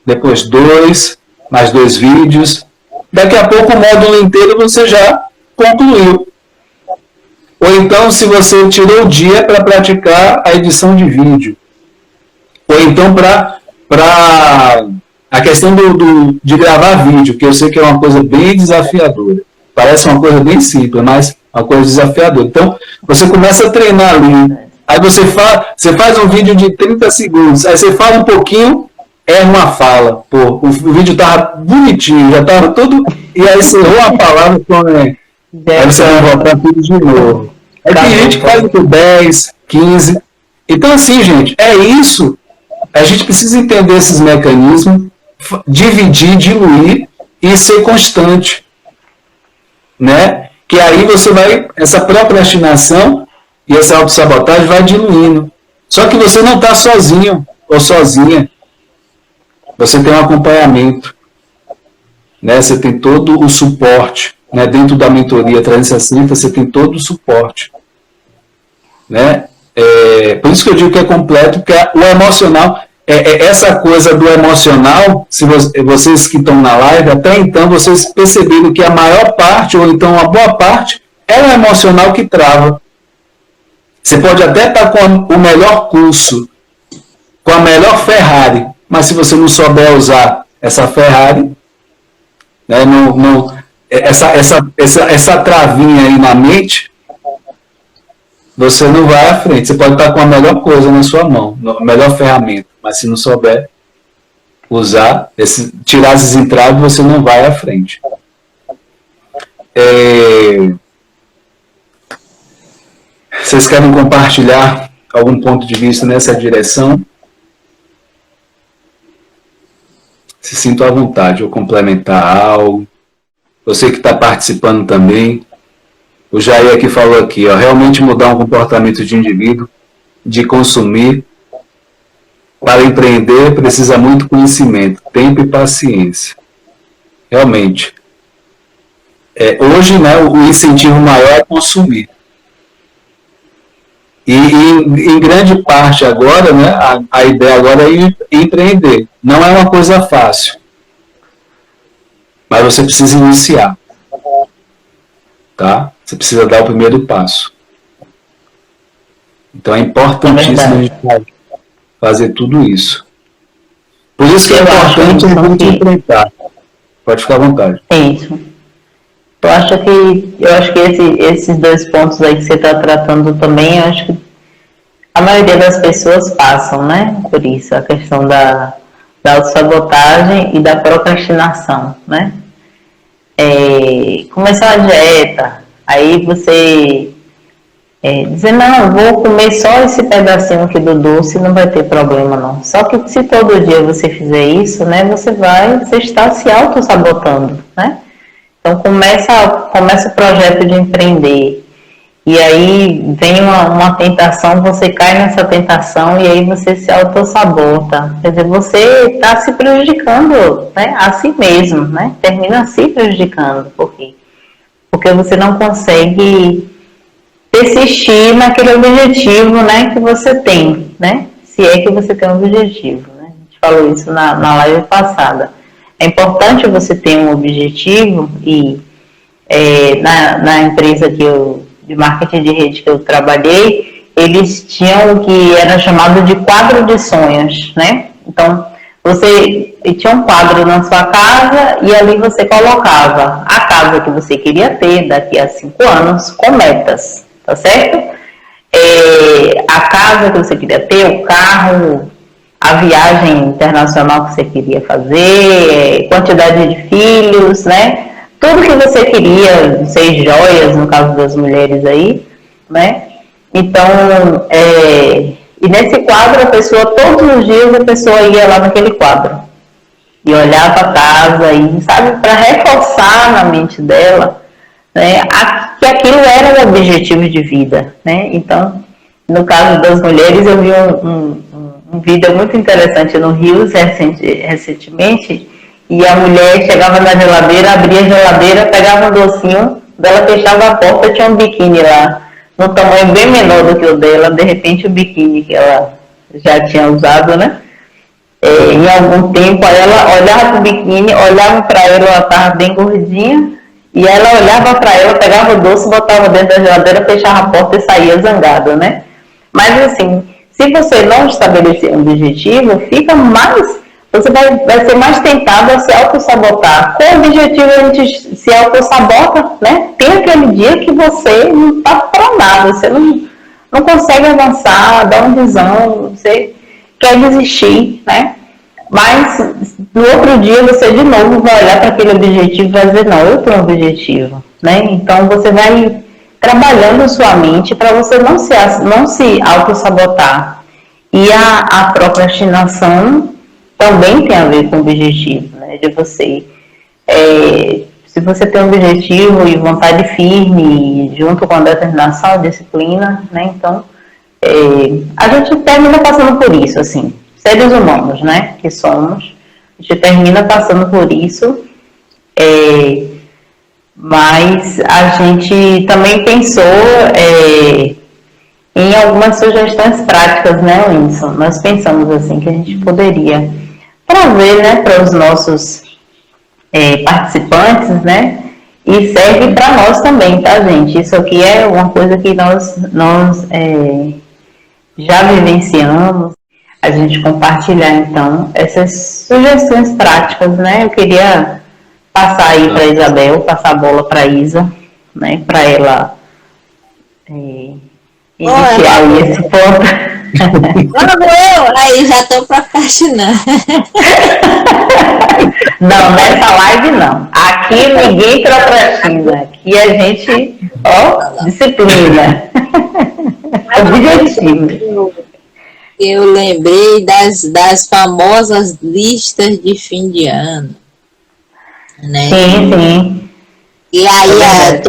A: depois 2, mais 2 vídeos. Daqui a pouco o módulo inteiro você já concluiu. Ou então, se você tirou o dia para praticar a edição de vídeo. Ou então para a questão de gravar vídeo, que eu sei que é uma coisa bem desafiadora. Parece uma coisa bem simples, mas é uma coisa desafiadora. Então, você começa a treinar ali. Aí você faz um vídeo de 30 segundos, aí você fala um pouquinho, erra uma fala. Pô, o vídeo estava bonitinho, já estava todo... E aí você errou a palavra, aí você vai voltar tudo de novo. Aí tem gente que faz por 10, 15. Então assim, gente, é isso. A gente precisa entender esses mecanismos, dividir, diluir e ser constante. Né? Que aí você vai, essa procrastinação e essa autossabotagem vai diluindo. Só que você não está sozinho ou sozinha. Você tem um acompanhamento. Né? Você tem todo o suporte. Né? Dentro da mentoria 360, você tem todo o suporte. Né? Por isso que eu digo que é completo, porque o emocional, essa coisa do emocional, se vocês que estão na live, até então vocês perceberam que a maior parte, ou então a boa parte, é o emocional que trava. Você pode até estar com o melhor curso, com a melhor Ferrari, mas se você não souber usar essa Ferrari, né, essa travinha aí na mente, você não vai à frente. Você pode estar com a melhor coisa na sua mão, a melhor ferramenta, mas se não souber, tirar esses entraves, você não vai à frente. Vocês querem compartilhar algum ponto de vista nessa direção? Se sintam à vontade, ou complementar algo. Você que está participando também. O Jair aqui falou aqui, ó, realmente mudar um comportamento de indivíduo, de consumir, para empreender precisa muito conhecimento, tempo e paciência. Realmente. Hoje, né, o incentivo maior é consumir. E em grande parte agora, né, a ideia agora é empreender. Não é uma coisa fácil. Mas você precisa iniciar. Tá? Você precisa dar o primeiro passo. Então é importantíssimo a gente fazer tudo isso. Por isso que é importante a gente enfrentar. Pode ficar à vontade.
C: Isso. Eu acho que esses dois pontos aí que você está tratando também, eu acho que a maioria das pessoas passam, né, por isso, a questão da autossabotagem e da procrastinação, né? Começar uma dieta, aí você dizer, não, vou comer só esse pedacinho aqui do doce, não vai ter problema não. Só que se todo dia você fizer isso, né, você está se autossabotando, né? Então começa o projeto de empreender, e aí vem uma tentação, você cai nessa tentação e aí você se autossabota. Quer dizer, você está se prejudicando, né, a si mesmo, né? Termina se prejudicando. Por quê? Porque você não consegue persistir naquele objetivo, né, que você tem, né? Se é que você tem um objetivo, né? A gente falou isso na live passada. É importante você ter um objetivo e na empresa de marketing de rede que eu trabalhei, eles tinham o que era chamado de quadro de sonhos, né? Então, você tinha um quadro na sua casa e ali você colocava a casa que você queria ter daqui a 5 anos com metas, tá certo? A casa que você queria ter, o carro, a viagem internacional que você queria fazer, quantidade de filhos, né? Tudo que você queria, 6 joias, no caso das mulheres aí, né? Então, e nesse quadro, a pessoa, todos os dias, a pessoa ia lá naquele quadro e olhava a casa e, sabe, para reforçar na mente dela, né, que aquilo era um objetivo de vida, né? Então, no caso das mulheres, eu vi um vídeo muito interessante no Rio recentemente, e a mulher chegava na geladeira, abria a geladeira, pegava um docinho, dela fechava a porta, tinha um biquíni lá, num tamanho bem menor do que o dela, de repente o biquíni que ela já tinha usado, né? Em algum tempo, aí ela olhava para o biquíni, olhava para ela, ela estava bem gordinha, e ela olhava para ela, pegava o doce, botava dentro da geladeira, fechava a porta e saía zangada, né? Mas assim, se você não estabelecer um objetivo, você vai ser mais tentado a se auto-sabotar. Com o objetivo a gente se auto-sabota, né? Tem aquele dia que você não está para nada, você não consegue avançar, dá um desão, você quer desistir, né? Mas no outro dia você de novo vai olhar para aquele objetivo e vai dizer, não, eu tenho um objetivo, né? Então você vai trabalhando sua mente para você não se auto-sabotar. E a procrastinação também tem a ver com o objetivo, né? De você, se você tem um objetivo e vontade firme, junto com a determinação, disciplina, né? Então, a gente termina passando por isso, assim, seres humanos, né? Que somos, a gente termina passando por isso, mas a gente também pensou em algumas sugestões práticas, né, Winston? Nós pensamos assim que a gente poderia trazer, né, para os nossos participantes, né? E serve para nós também, tá, gente? Isso aqui é uma coisa que nós já vivenciamos. A gente compartilhar, então, essas sugestões práticas, né? Eu queria passar aí para a Isabel, passar a bola para a Isa, né? Para ela iniciar aí esse ponto.
B: Aí já estou procrastinando.
C: Não, nessa live não. Aqui ninguém procrastina. Aqui a gente, disciplina. Objetivo.
B: Eu lembrei das famosas listas de fim de ano. Né?
C: Sim.
B: E aí,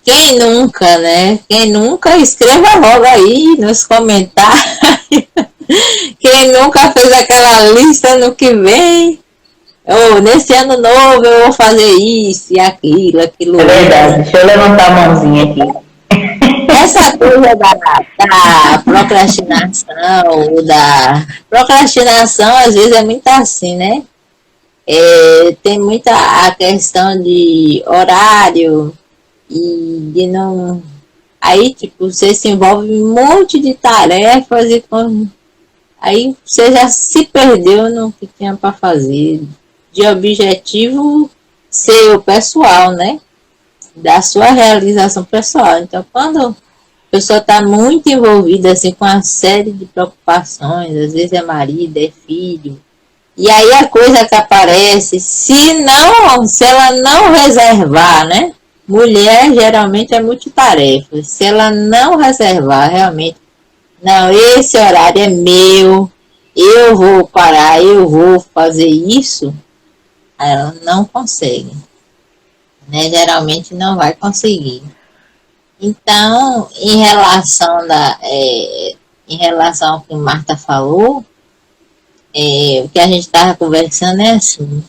B: quem nunca, né? Quem nunca, escreva logo aí nos comentários. Quem nunca fez aquela lista no que vem? Nesse ano novo eu vou fazer isso e aquilo.
C: É verdade, deixa eu levantar a mãozinha aqui.
B: Essa coisa da procrastinação, às vezes é muito assim, né? Tem muita a questão de horário e de não... Aí, tipo, você se envolve em um monte de tarefas e aí você já se perdeu no que tinha para fazer. De objetivo seu pessoal, né? Da sua realização pessoal. Então, quando a pessoa está muito envolvida assim, com uma série de preocupações, às vezes é marido, é filho, e aí a coisa que aparece, se ela não reservar, né? Mulher geralmente é multitarefa. Se ela não reservar realmente, não, esse horário é meu, eu vou parar, eu vou fazer isso, ela não consegue. Né? Geralmente não vai conseguir. Então, em relação ao que Marta falou, o que a gente estava conversando é assim,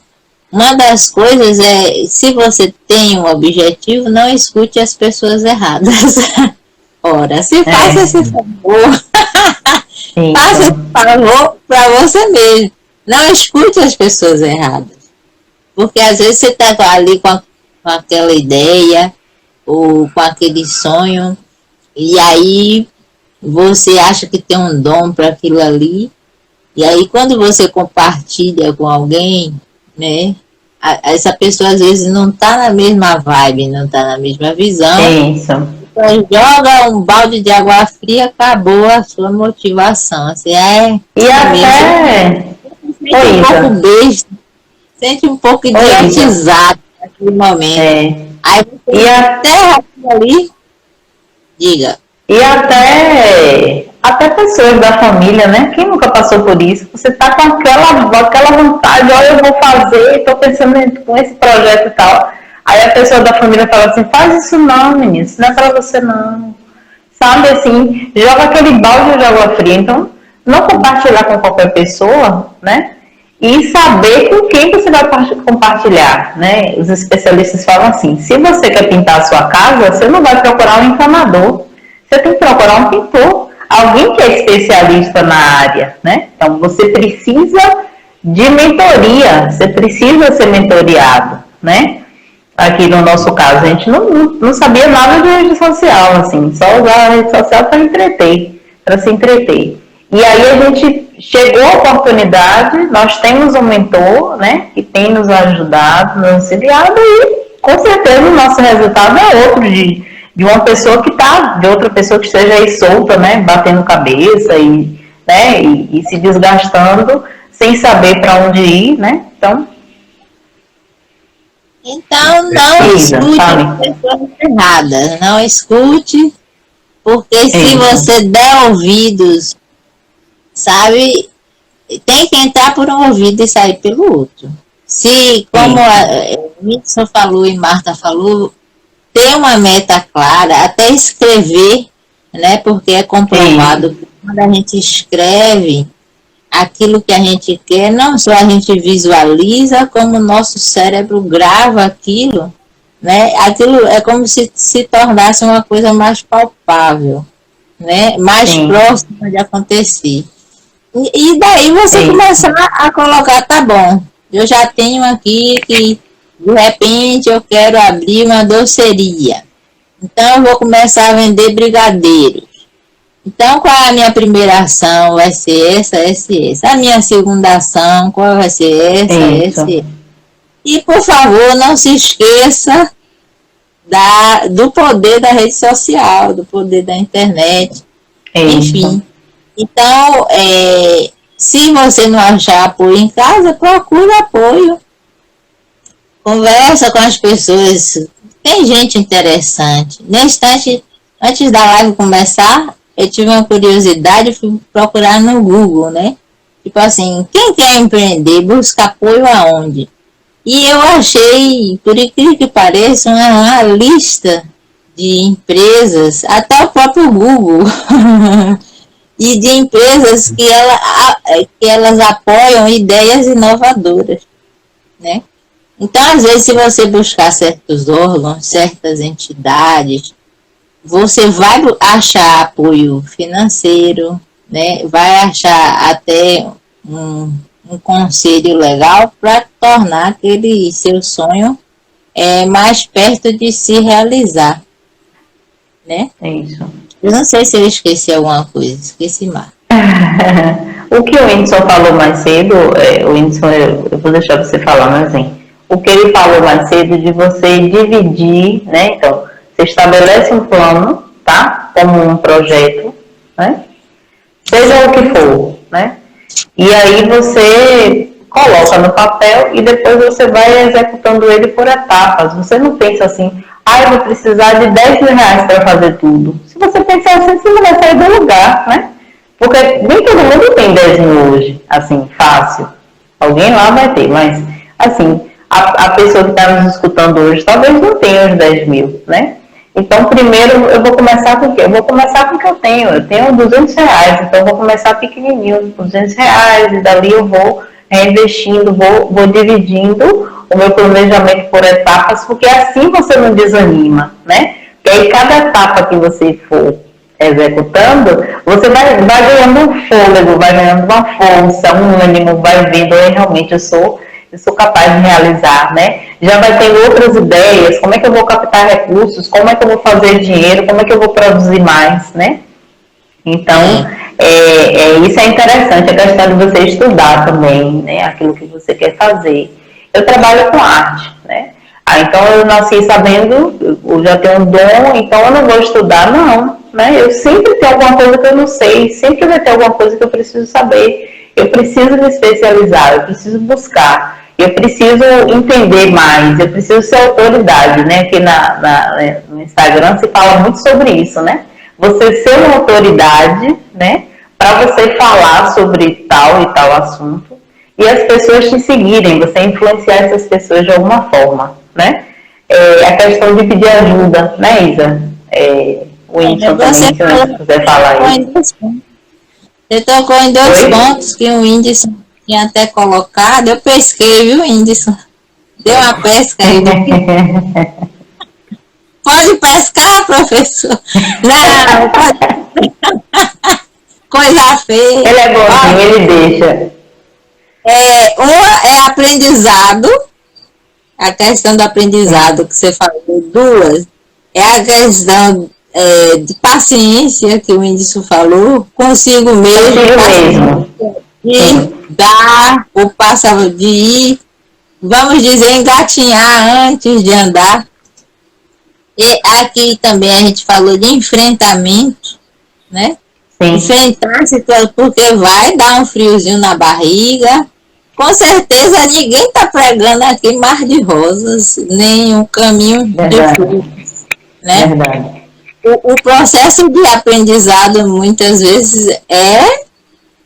B: uma das coisas é, se você tem um objetivo, não escute as pessoas erradas. Ora, se faça esse favor, faça esse favor para você mesmo. Não escute as pessoas erradas. Porque às vezes você está ali com aquela ideia ou com aquele sonho e aí você acha que tem um dom para aquilo ali e aí quando você compartilha com alguém, né, essa pessoa às vezes não está na mesma vibe, não está na mesma visão.
C: Isso.
B: Então, joga um balde de água fria, acabou a sua motivação. Assim,
C: e até
B: um pouco besta, sente um pouco idiotizado naquele momento. Aí você até ali, diga.
C: E até pessoas da família, né? Quem nunca passou por isso? Você tá com aquela vontade, olha, eu vou fazer, tô pensando com esse projeto e tal. Aí a pessoa da família fala assim, faz isso não, menino, isso não é pra você não. Sabe assim, joga aquele balde de água fria. Então, não compartilhar com qualquer pessoa, né? E saber com quem você vai compartilhar, né? Os especialistas falam assim, se você quer pintar a sua casa, você não vai procurar um encanador, você tem que procurar um pintor, alguém que é especialista na área, né? Então, você precisa de mentoria, você precisa ser mentoriado, né? Aqui no nosso caso, a gente não sabia nada de rede social, assim, só usar a rede social para se entreter. E aí a gente chegou à oportunidade, nós temos um mentor, né, que tem nos ajudado, nos auxiliado, e com certeza o nosso resultado é outro de uma pessoa de outra pessoa que esteja aí solta, né, batendo cabeça né, e se desgastando sem saber para onde ir, né?
B: Então não escute as pessoas erradas, não escute, porque se você der ouvidos, sabe, tem que entrar por um ouvido e sair pelo outro. Se, como a Nixon falou e Marta falou, ter uma meta clara, até escrever, né, porque é comprovado que quando a gente escreve aquilo que a gente quer, não só a gente visualiza, como o nosso cérebro grava aquilo, né? Aquilo é como se tornasse uma coisa mais palpável, né? Mais próxima de acontecer. E daí você começar a colocar, tá bom, eu já tenho aqui que de repente eu quero abrir uma doceria. Então eu vou começar a vender brigadeiros. Então, qual é a minha primeira ação? Vai ser essa. A minha segunda ação, qual vai ser essa. E, por favor, não se esqueça do poder da rede social, do poder da internet. Enfim, Então, se você não achar apoio em casa, procure apoio. Conversa com as pessoas. Tem gente interessante. Nesse instante, antes da live começar, eu tive uma curiosidade, fui procurar no Google, né? Tipo assim, quem quer empreender, busca apoio aonde? E eu achei, por incrível que pareça, uma lista de empresas, até o próprio Google, e de empresas que elas apoiam ideias inovadoras, né? Então, às vezes, se você buscar certos órgãos, certas entidades, você vai achar apoio financeiro, né? Vai achar até um conselho legal para tornar aquele seu sonho mais perto de se realizar, né?
C: É isso.
B: Eu não sei se eu esqueci alguma coisa, esqueci mais.
C: O que o Whindersson falou mais cedo, o Whindersson, eu vou deixar você falar, mas assim, o que ele falou mais cedo de você dividir, né? Então, você estabelece um plano, tá? Como um projeto, né? Seja o que for, né? E aí você coloca no papel e depois você vai executando ele por etapas. Você não pensa assim, eu vou precisar de 10 mil reais para fazer tudo. Se você pensar assim, você não vai sair do lugar, né? Porque nem todo mundo tem 10 mil hoje, assim, fácil. Alguém lá vai ter, mas, assim, a pessoa que está nos escutando hoje talvez não tenha os 10 mil, né? Então, primeiro, eu vou começar com o quê? Eu vou começar com o que eu tenho. Eu tenho 200 reais, então eu vou começar pequenininho, com 200 reais, e dali eu vou reinvestindo, vou dividindo o meu planejamento por etapas, porque assim você não desanima, né? Porque aí cada etapa que você for executando, você vai ganhando um fôlego, vai ganhando uma força, um ânimo, vai vendo, realmente eu sou capaz de realizar, né? Já vai ter outras ideias, como é que eu vou captar recursos, como é que eu vou fazer dinheiro, como é que eu vou produzir mais, né? Então, isso é interessante, a questão de você estudar também, né? Aquilo que você quer fazer. Eu trabalho com arte, né? Então eu nasci sabendo, eu já tenho um dom, então eu não vou estudar, não, né? Eu sempre tenho alguma coisa que eu não sei, sempre vai ter alguma coisa que eu preciso saber. Eu preciso me especializar, eu preciso buscar, eu preciso entender mais, eu preciso ser autoridade, né? Aqui no Instagram se fala muito sobre isso, né? Você ser uma autoridade, né? Para você falar sobre tal e tal assunto e as pessoas te seguirem, você influenciar essas pessoas de alguma forma, né? A questão de pedir ajuda, né, Isa? O Whindersson também, se você quiser falar aí.
B: Você tocou em dois pontos que o Whindersson tinha até colocado. Eu pesquei, viu, Whindersson? Deu uma pesca aí. Pode pescar, professor? Não, pode. Coisa feia.
C: Ele é bonzinho, ele deixa.
B: Uma é aprendizado, a questão do aprendizado que você falou. Duas, é a questão de paciência que o Whindersson falou, consigo mesmo. De dar o passo, de ir, vamos dizer, engatinhar antes de andar. E aqui também a gente falou de enfrentamento, né? Sim. Enfrentar a situação, porque vai dar um friozinho na barriga. Com certeza ninguém está pregando aqui mar de rosas, nem um caminho de flores, né?
C: Verdade.
B: O processo de aprendizado muitas vezes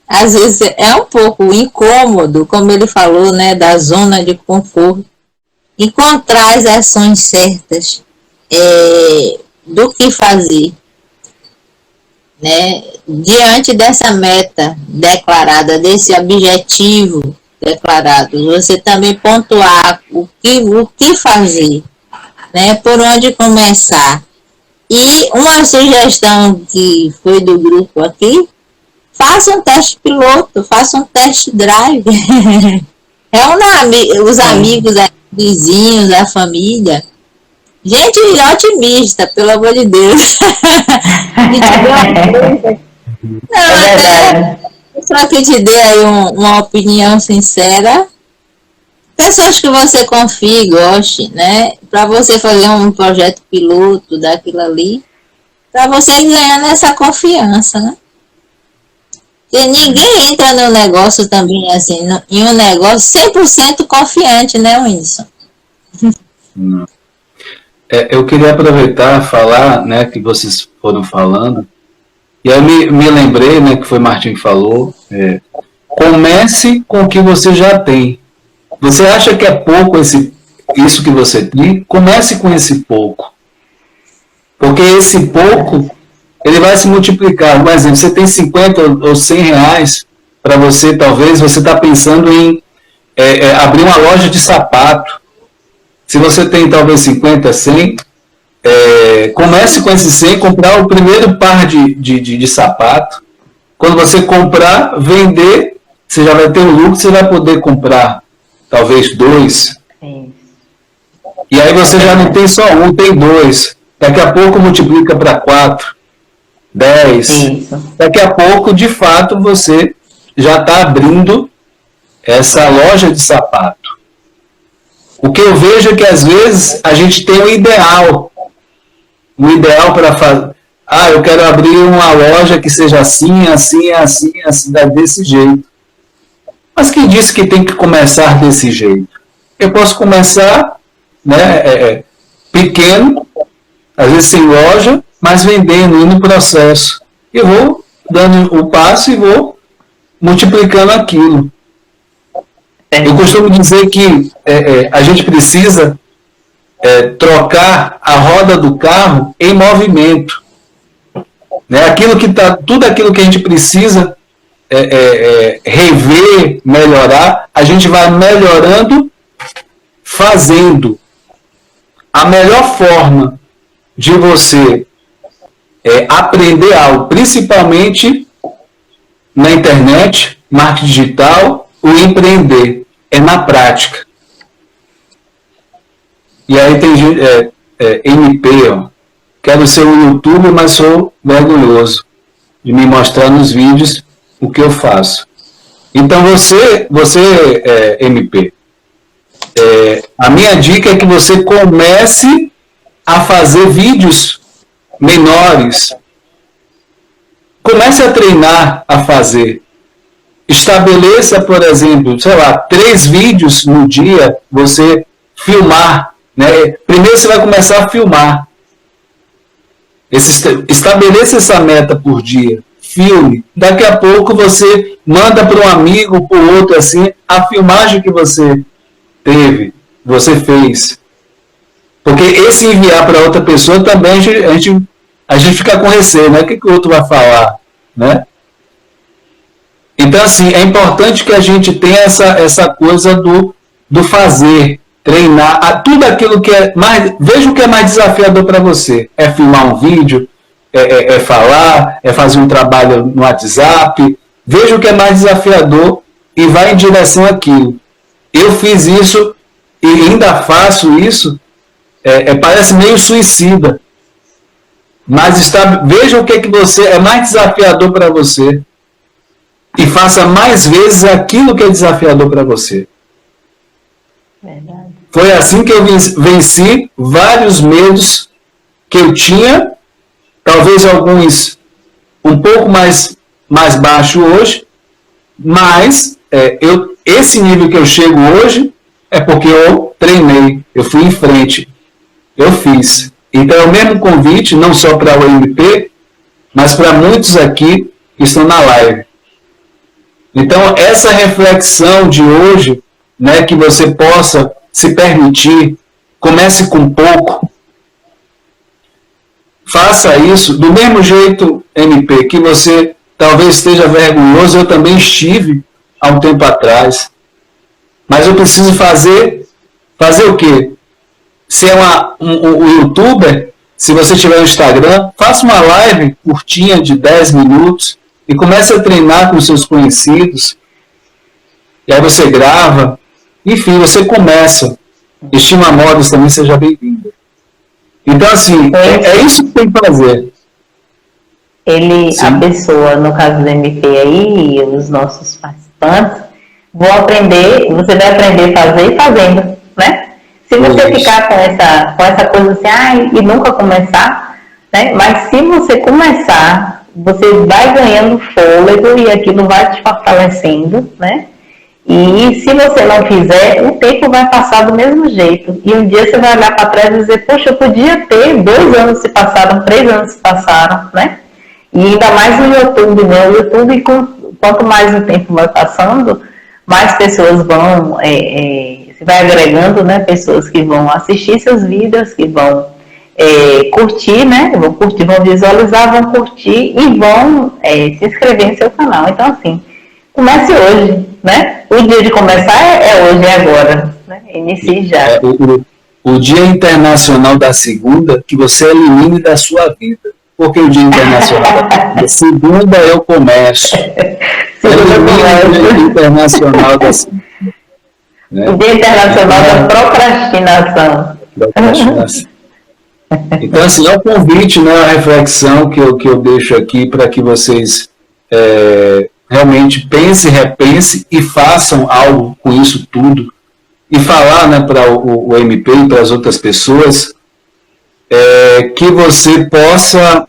B: às vezes é um pouco incômodo, como ele falou, né, da zona de conforto. Encontrar as ações certas do que fazer, né, diante dessa meta declarada, desse objetivo declarado, você também pontuar o que fazer, né, por onde começar. E uma sugestão que foi do grupo aqui, faça um teste piloto, faça um test drive. Reúna os amigos, vizinhos, a família. Gente otimista, pelo amor de Deus. Só que te dê aí uma opinião sincera. Pessoas que você confie e goste, né? Para você fazer um projeto piloto daquilo ali, para você ganhar nessa confiança, né? E ninguém entra no negócio também, assim, em um negócio 100% confiante, né, Whindersson?
A: Não. Eu queria aproveitar, falar, né, que vocês foram falando, e aí me lembrei, né, que foi Martin que falou, comece com o que você já tem. Você acha que é pouco isso que você tem? Comece com esse pouco. Porque esse pouco, ele vai se multiplicar. Por exemplo, você tem 50 ou 100 reais para você, talvez, você está pensando em abrir uma loja de sapato. Se você tem talvez 50, 100, comece com esses 100, comprar o primeiro par de sapato. Quando você comprar, vender, você já vai ter um lucro, você vai poder comprar talvez 2.
C: Sim.
A: E aí você já não tem só um, tem 2. Daqui a pouco multiplica para 4, 10.
C: Isso.
A: Daqui a pouco, de fato, você já está abrindo essa loja de sapato. O que eu vejo é que, às vezes, a gente tem um ideal para fazer. Eu quero abrir uma loja que seja assim, assim, assim, assim, desse jeito. Mas quem disse que tem que começar desse jeito? Eu posso começar, né, pequeno, às vezes sem loja, mas vendendo, indo no processo. Eu vou dando o passo e vou multiplicando aquilo. Eu costumo dizer que a gente precisa trocar a roda do carro em movimento. Né? Tudo aquilo que a gente precisa rever, melhorar, a gente vai melhorando fazendo. A melhor forma de você aprender algo, principalmente na internet, marketing digital, o empreender, é na prática. E aí tem gente, MP, quero ser um youtuber, mas sou vergonhoso de me mostrar nos vídeos o que eu faço. Então você MP, a minha dica é que você comece a fazer vídeos menores. Comece a treinar a fazer. Estabeleça, por exemplo, 3 vídeos no dia, você filmar. Né? Primeiro você vai começar a filmar. Estabeleça essa meta por dia. Filme. Daqui a pouco você manda para um amigo, para o outro, assim, a filmagem que você teve, você fez. Porque esse enviar para outra pessoa também a gente fica com receio, né? O que o outro vai falar, né? Então, assim, é importante que a gente tenha essa coisa do fazer, treinar, tudo aquilo que é mais... Veja o que é mais desafiador para você. É filmar um vídeo, falar, fazer um trabalho no WhatsApp. Veja o que é mais desafiador e vai em direção àquilo. Eu fiz isso e ainda faço isso, parece meio suicida. Mas veja o que você é mais desafiador para você. E faça mais vezes aquilo que é desafiador para você.
C: Verdade.
A: Foi assim que eu venci vários medos que eu tinha, talvez alguns um pouco mais baixo hoje, mas esse nível que eu chego hoje é porque eu treinei, eu fui em frente, eu fiz. Então é o mesmo convite, não só para o MP, mas para muitos aqui que estão na live. Então, essa reflexão de hoje, né, que você possa se permitir, comece com pouco, faça isso, do mesmo jeito, MP, que você talvez esteja vergonhoso, eu também estive há um tempo atrás, mas eu preciso fazer o quê? Se é um youtuber, se você tiver no Instagram, faça uma live curtinha de 10 minutos, e comece a treinar com seus conhecidos. E aí você grava. Enfim, você começa. Estima Modas também, seja bem-vinda. Então, assim, é isso que tem que fazer.
C: A pessoa, no caso do MP aí, e os nossos participantes, você vai aprender a fazer fazendo, né? Se você ficar com essa coisa assim, e nunca começar, né? Mas se você começar, você vai ganhando fôlego e aquilo vai te fortalecendo, né? E se você não fizer, o tempo vai passar do mesmo jeito. E um dia você vai olhar para trás e dizer, poxa, eu podia ter, 2 anos se passaram, 3 anos se passaram, né? E ainda mais no YouTube, né? O YouTube, quanto mais o tempo vai passando, mais pessoas vão, se vai agregando, né? Pessoas que vão assistir seus vídeos, que vão curtir, né? Vão curtir, vão visualizar, vão curtir e vão se inscrever no seu canal. Então, assim, comece hoje, né? O dia de começar é hoje, é agora, né? Inicie já.
A: O Dia Internacional da Segunda, que você elimine da sua vida. Porque o Dia Internacional da Segunda é o comércio. Elimine o Dia Internacional da Segunda. Né?
C: O Dia Internacional da Procrastinação.
A: Então, assim, é um convite, né, a reflexão que eu deixo aqui para que vocês realmente pensem, repensem e façam algo com isso tudo. E falar, né, para o MP e para as outras pessoas que você possa,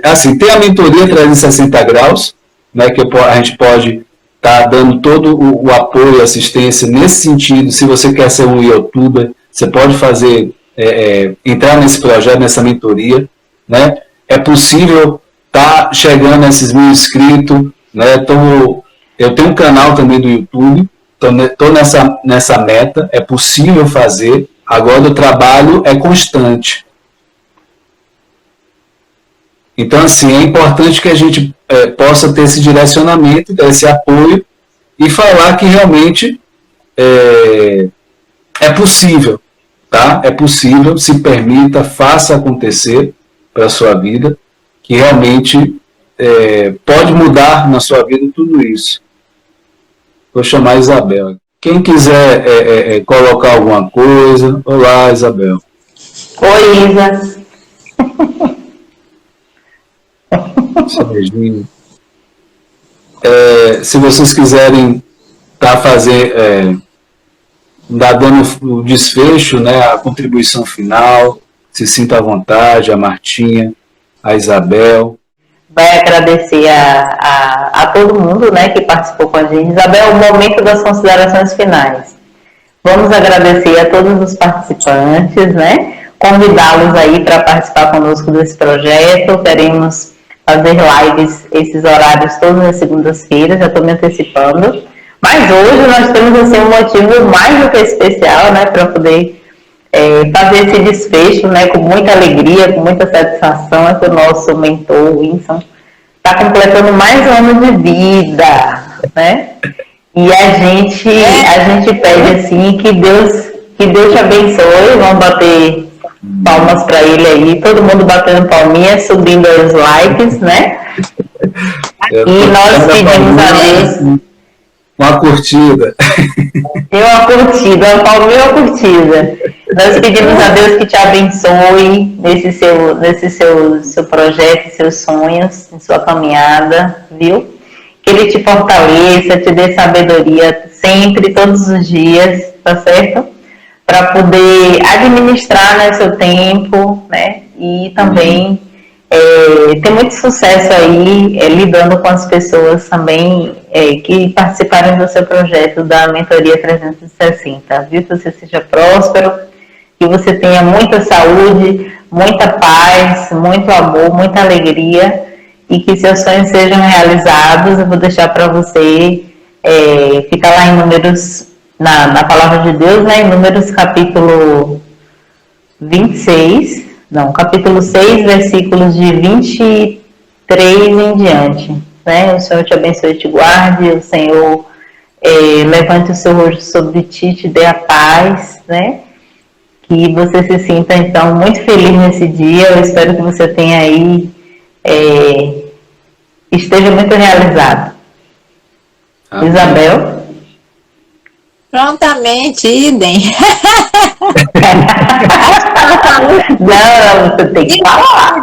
A: assim, ter a mentoria 360 graus, né, que a gente pode estar dando todo o apoio e assistência nesse sentido. Se você quer ser um youtuber, você pode fazer, entrar nesse projeto, nessa mentoria, né? É possível estar chegando a esses 1.000 inscritos, né? Eu tenho um canal também do YouTube, estou nessa meta, é possível fazer, agora o trabalho é constante. Então, assim, é importante que a gente possa ter esse direcionamento, ter esse apoio e falar que realmente é possível, tá? É possível, se permita, faça acontecer para a sua vida, que realmente pode mudar na sua vida tudo isso. Vou chamar a Isabel. Quem quiser colocar alguma coisa. Olá, Isabel.
C: Oi, Isa.
A: Se vocês quiserem dando o desfecho, né, a contribuição final, se sinta à vontade, a Martinha, a Isabel.
C: Vai agradecer a todo mundo, né, que participou com a gente. Isabel, o momento das considerações finais. Vamos agradecer a todos os participantes, né, convidá-los aí para participar conosco desse projeto. Queremos fazer lives, esses horários todas as segundas-feiras, já estou me antecipando. Mas hoje nós temos assim, um motivo mais do que especial, né, para poder fazer esse desfecho, né, com muita alegria, com muita satisfação, que o nosso mentor, o Winston, está completando mais um ano de vida, né? E a gente pede assim que Deus te abençoe. Vamos bater palmas para ele aí, todo mundo batendo palminhas, subindo os likes, né? E nós pedimos a Deus
A: uma curtida.
C: Tem uma curtida, uma palminha ou curtida. Nós pedimos a Deus que te abençoe nesse seu projeto, seus sonhos, em sua caminhada, viu? Que Ele te fortaleça, te dê sabedoria sempre, todos os dias, tá certo? Para poder administrar, né, seu tempo, né? E também ter muito sucesso aí lidando com as pessoas também que participaram do seu projeto da Mentoria 360, viu? Que você seja próspero, que você tenha muita saúde, muita paz, muito amor, muita alegria e que seus sonhos sejam realizados. Eu vou deixar para você ficar lá em Números, na Palavra de Deus, né? Em Números capítulo 26, não, capítulo 6, versículos de 23 em diante, né? O Senhor te abençoe e te guarde, o Senhor levante o seu rosto sobre ti, te dê a paz, né? Que você se sinta, então, muito feliz nesse dia. Eu espero que você tenha aí, esteja muito realizado. Amém. Isabel?
B: Prontamente, idem.
C: Não, você tem que falar.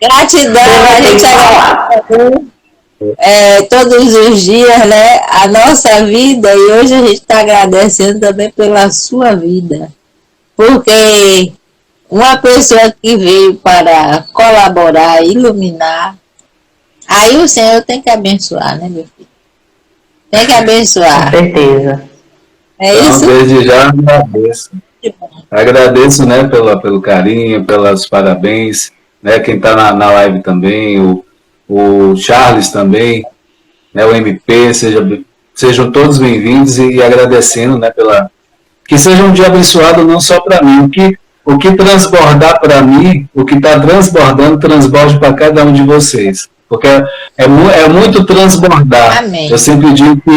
B: Gratidão, a gente agradece todos os dias, né, a nossa vida, e hoje a gente está agradecendo também pela sua vida, porque uma pessoa que veio para colaborar, iluminar. Aí o Senhor tem que abençoar, né, meu filho? Tem que abençoar.
C: Com certeza.
B: É
A: Então,
B: isso?
A: desde já agradeço. Agradeço, né, pelo carinho, pelos parabéns, né, quem está na live também, o Charles também, né, o MP, sejam todos bem-vindos e agradecendo, né, que seja um dia abençoado não só para mim, o que transbordar para mim, o que está transbordando, transborde para cada um de vocês, porque é muito transbordar.
B: Amém.
A: Eu sempre digo que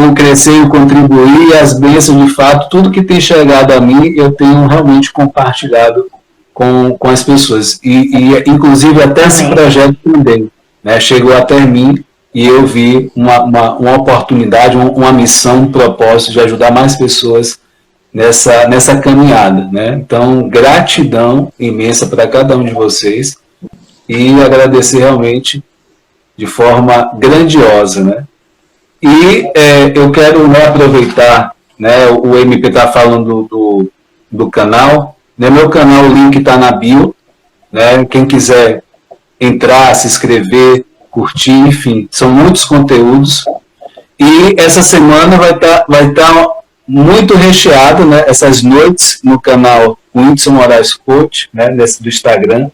A: o crescer e o contribuir, as bênçãos de fato, tudo que tem chegado a mim, eu tenho realmente compartilhado com as pessoas. E inclusive, até esse projeto também, né, chegou até mim e eu vi uma oportunidade, uma missão, um propósito de ajudar mais pessoas nessa caminhada. Né? Então, gratidão imensa para cada um de vocês e agradecer realmente de forma grandiosa, né? E eu quero, né, aproveitar, né, o MP está falando do canal, né, meu canal, o link está na bio, né, quem quiser entrar, se inscrever, curtir, enfim, são muitos conteúdos, e essa semana vai tá muito recheado, né, essas noites no canal Whindersson Moraes Coach, né, do Instagram,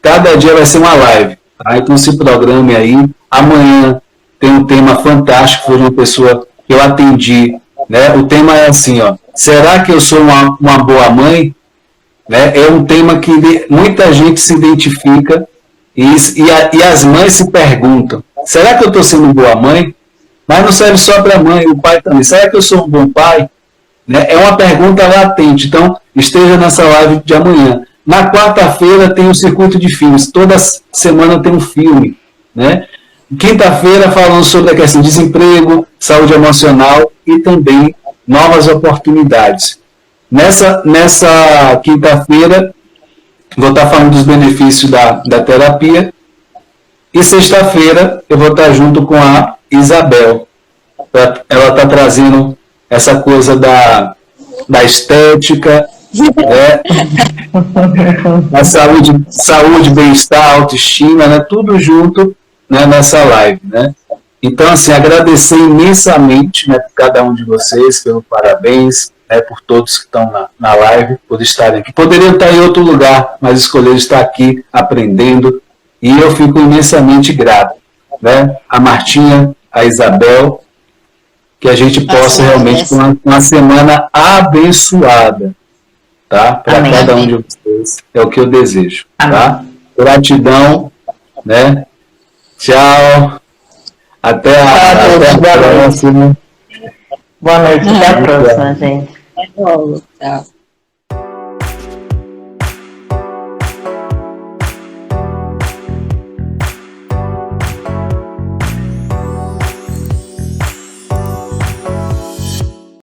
A: cada dia vai ser uma live, tá? Então se programe aí, amanhã tem um tema fantástico, foi de uma pessoa que eu atendi, né? O tema é assim, ó, será que eu sou uma boa mãe? Né? É um tema que muita gente se identifica e as mães se perguntam, será que eu estou sendo boa mãe? Mas não serve só para a mãe, o pai também, será que eu sou um bom pai? Né? É uma pergunta latente, então esteja nessa live de amanhã. Na quarta-feira tem o circuito de filmes, toda semana tem um filme, né? Quinta-feira falando sobre a questão de desemprego, saúde emocional e também novas oportunidades. Nessa quinta-feira, vou estar falando dos benefícios da terapia. E sexta-feira, eu vou estar junto com a Isabel. Ela está trazendo essa coisa da estética, né? A saúde, bem-estar, autoestima, né? Tudo junto, né, nessa live, né? Então, assim, agradecer imensamente, né, por cada um de vocês, pelo parabéns, né, por todos que estão na live, por estarem aqui. Poderiam estar em outro lugar, mas escolheram estar aqui aprendendo, e eu fico imensamente grato, né? A Martinha, a Isabel, que a gente possa realmente ter uma semana abençoada, tá? Para cada um de vocês, é o que eu desejo, tá? Gratidão, né? Tchau. Até a próxima.
C: Boa noite, até a próxima, gente.
B: Até logo, tchau.